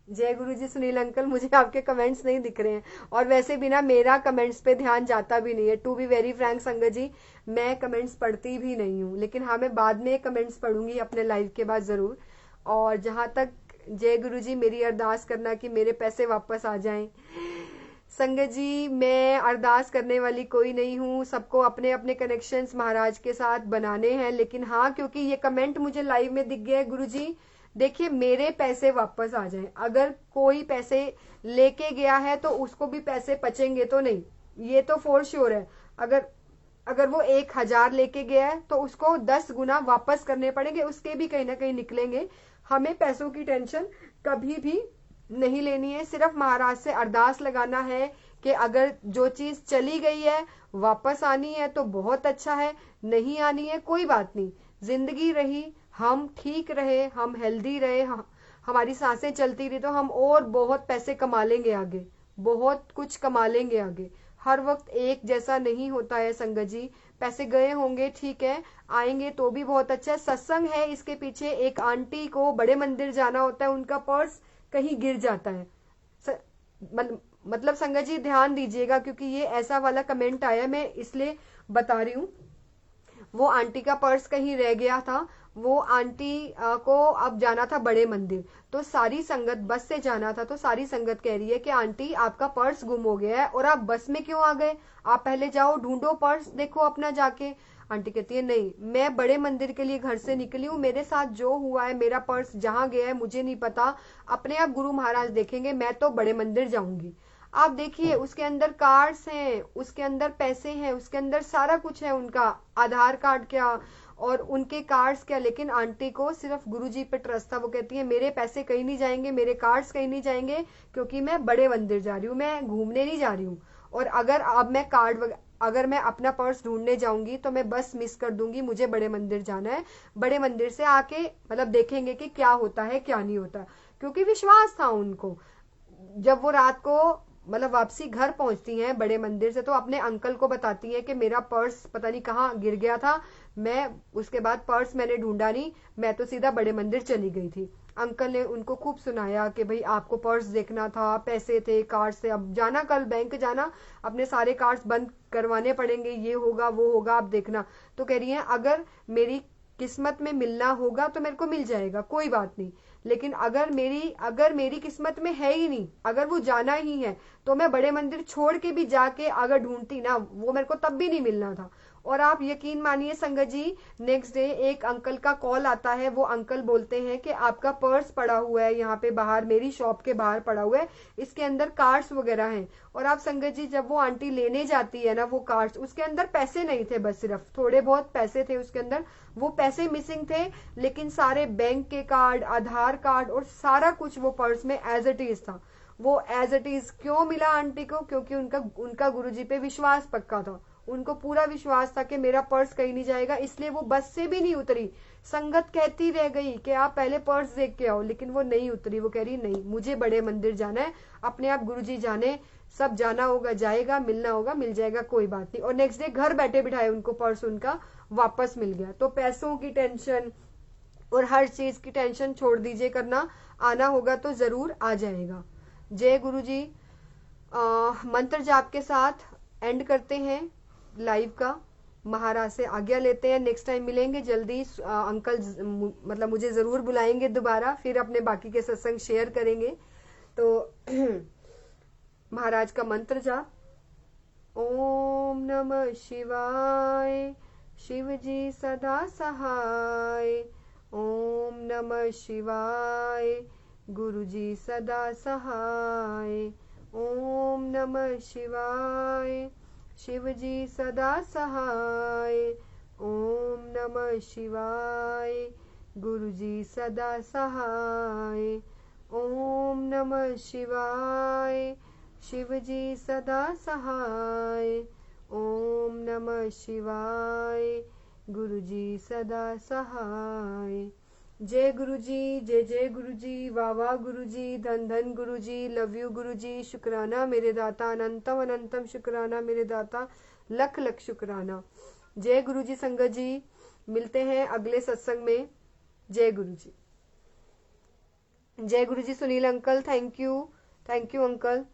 जय गुरु जी। सुनील अंकल मुझे आपके कमेंट्स नहीं दिख रहे हैं, और वैसे भी ना मेरा कमेंट्स पे ध्यान जाता भी नहीं है, टू बी वेरी फ्रैंक संगत जी। मैं कमेंट्स पढ़ती भी नहीं हूँ, लेकिन हाँ मैं बाद में कमेंट्स पढ़ूंगी अपने लाइव के बाद जरूर। और जहां तक जय गुरु जी, मेरी अरदास करना कि मेरे पैसे वापस आ जाएं। संगत जी मैं अरदास करने वाली कोई नहीं हूँ, सबको अपने अपने कनेक्शंस महाराज के साथ बनाने हैं। लेकिन हाँ, क्योंकि ये कमेंट मुझे लाइव में दिख गया है, गुरु जी देखिए मेरे पैसे वापस आ जाएं। अगर कोई पैसे लेके गया है तो उसको भी पैसे पचेंगे तो नहीं, ये तो फॉर श्योर है। अगर अगर वो 1000 लेके गया है तो उसको 10 गुना वापस करने पड़ेंगे, उसके भी कहीं ना कहीं निकलेंगे। हमें पैसों की टेंशन कभी भी नहीं लेनी है, सिर्फ महाराज से अरदास लगाना है कि अगर जो चीज चली गई है वापस आनी है तो बहुत अच्छा है, नहीं आनी है कोई बात नहीं। जिंदगी रही, हम ठीक रहे, हम हेल्दी रहे, हमारी सांसें चलती रही, तो हम और बहुत पैसे कमा लेंगे आगे, बहुत कुछ कमा लेंगे आगे। हर वक्त एक जैसा नहीं होता है संगत जी। पैसे गए होंगे ठीक है, आएंगे तो भी बहुत अच्छा है। सत्संग है इसके पीछे, एक आंटी को बड़े मंदिर जाना होता है, उनका पर्स कहीं गिर जाता है। मतलब संगत जी ध्यान दीजिएगा, क्योंकि ये ऐसा वाला कमेंट आया, मैं इसलिए बता रही हूँ। वो आंटी का पर्स कहीं रह गया था, वो आंटी को अब जाना था बड़े मंदिर, तो सारी संगत बस से जाना था, तो सारी संगत कह रही है कि आंटी आपका पर्स गुम हो गया है और आप बस में क्यों आ गए, आप पहले जाओ ढूंढो पर्स, देखो अपना जाके। आंटी कहती है नहीं, मैं बड़े मंदिर के लिए घर से निकली हूँ, मेरे साथ जो हुआ है, मेरा पर्स जहाँ गया है मुझे नहीं पता, अपने आप गुरु महाराज देखेंगे, मैं तो बड़े मंदिर जाऊंगी। आप देखिए उसके अंदर कार्ड्स हैं, उसके अंदर पैसे हैं, उसके अंदर सारा कुछ है, उनका आधार कार्ड क्या और उनके कार्ड्स क्या, लेकिन आंटी को सिर्फ गुरुजी पे ट्रस्ट था। वो कहती है मेरे पैसे कहीं नहीं जाएंगे, मेरे कार्ड्स कहीं नहीं जाएंगे, क्योंकि मैं बड़े मंदिर जा रही हूँ, मैं घूमने नहीं जा रही हूँ। और अगर अब मैं अगर मैं अपना पर्स ढूंढने जाऊंगी तो मैं बस मिस कर दूंगी, मुझे बड़े मंदिर जाना है, बड़े मंदिर से आके मतलब देखेंगे कि क्या होता है क्या नहीं होता। क्योंकि विश्वास था उनको। जब वो रात को मतलब वापसी घर पहुंचती हैं बड़े मंदिर से, तो अपने अंकल को बताती हैं कि मेरा पर्स पता नहीं कहाँ गिर गया था, मैं उसके बाद पर्स मैंने ढूंढा नहीं, मैं तो सीधा बड़े मंदिर चली गई थी। अंकल ने उनको खूब सुनाया कि भाई आपको पर्स देखना था, पैसे थे कार्ड से, अब जाना कल बैंक जाना, अपने सारे कार्ड्स बंद करवाने पड़ेंगे, ये होगा वो होगा, आप देखना। तो कह रही है अगर मेरी किस्मत में मिलना होगा तो मेरे को मिल जाएगा, कोई बात नहीं, लेकिन अगर मेरी किस्मत में है ही नहीं, अगर वो जाना ही है, तो मैं बड़े मंदिर छोड़ के भी जाके अगर ढूंढती ना, वो मेरे को तब भी नहीं मिलना था। और आप यकीन मानिए संगत जी, नेक्स्ट डे एक अंकल का कॉल आता है, वो अंकल बोलते हैं कि आपका पर्स पड़ा हुआ है यहाँ पे बाहर, मेरी शॉप के बाहर पड़ा हुआ है, इसके अंदर कार्ड्स वगैरह हैं। और आप संगत जी जब वो आंटी लेने जाती है ना वो कार्ड्स, उसके अंदर पैसे नहीं थे, बस सिर्फ थोड़े बहुत पैसे थे उसके अंदर, वो पैसे मिसिंग थे, लेकिन सारे बैंक के कार्ड, आधार कार्ड और सारा कुछ वो पर्स में एज इट इज था। वो एज इट इज क्यों मिला आंटी को? क्योंकि उनका गुरुजी पे विश्वास पक्का था, उनको पूरा विश्वास था कि मेरा पर्स कहीं नहीं जाएगा, इसलिए वो बस से भी नहीं उतरी। संगत कहती रह गई कि आप पहले पर्स देख के आओ, लेकिन वो नहीं उतरी। वो कह रही नहीं, मुझे बड़े मंदिर जाना है, अपने आप गुरुजी जाने, सब जाना होगा जाएगा, मिलना होगा मिल जाएगा, कोई बात नहीं। और नेक्स्ट डे घर बैठे बिठाए उनको पर्स उनका वापस मिल गया। तो पैसों की टेंशन और हर चीज की टेंशन छोड़ दीजिए करना, आना होगा तो जरूर आ जाएगा। जय गुरु जी। मंत्र जाप के साथ एंड करते हैं लाइव का, महाराज से आज्ञा लेते हैं, नेक्स्ट टाइम मिलेंगे जल्दी। अंकल मतलब मुझे जरूर बुलाएंगे दोबारा, फिर अपने बाकी के सत्संग शेयर करेंगे। तो महाराज का मंत्र जाप। ओम नमः शिवाय, शिव जी सदा सहाय। ओम नमः शिवाय, गुरु जी सदा सहाय। ओम नमः शिवाय, शिव जी सदा सहाय। ओम नमः शिवाय, गुरु जी सदा सहाय। ओम नमः शिवाय, शिव जी सदा सहाय। ओम नमः शिवाय, गुरु जी सदा सहाय। जय गुरु जी, जय जय गुरु जी, वाह वाह गुरु जी, धन धन गुरु जी, लव यू गुरु जी, शुक्राना मेरे दाता, अनंतम अनंतम शुक्राना मेरे दाता, लख लख शुक्राना। जय गुरु जी संगत जी, मिलते हैं अगले सत्संग में। जय गुरु जी। जय गुरु जी Sunil uncle, thank you uncle.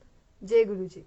जय गुरु जी।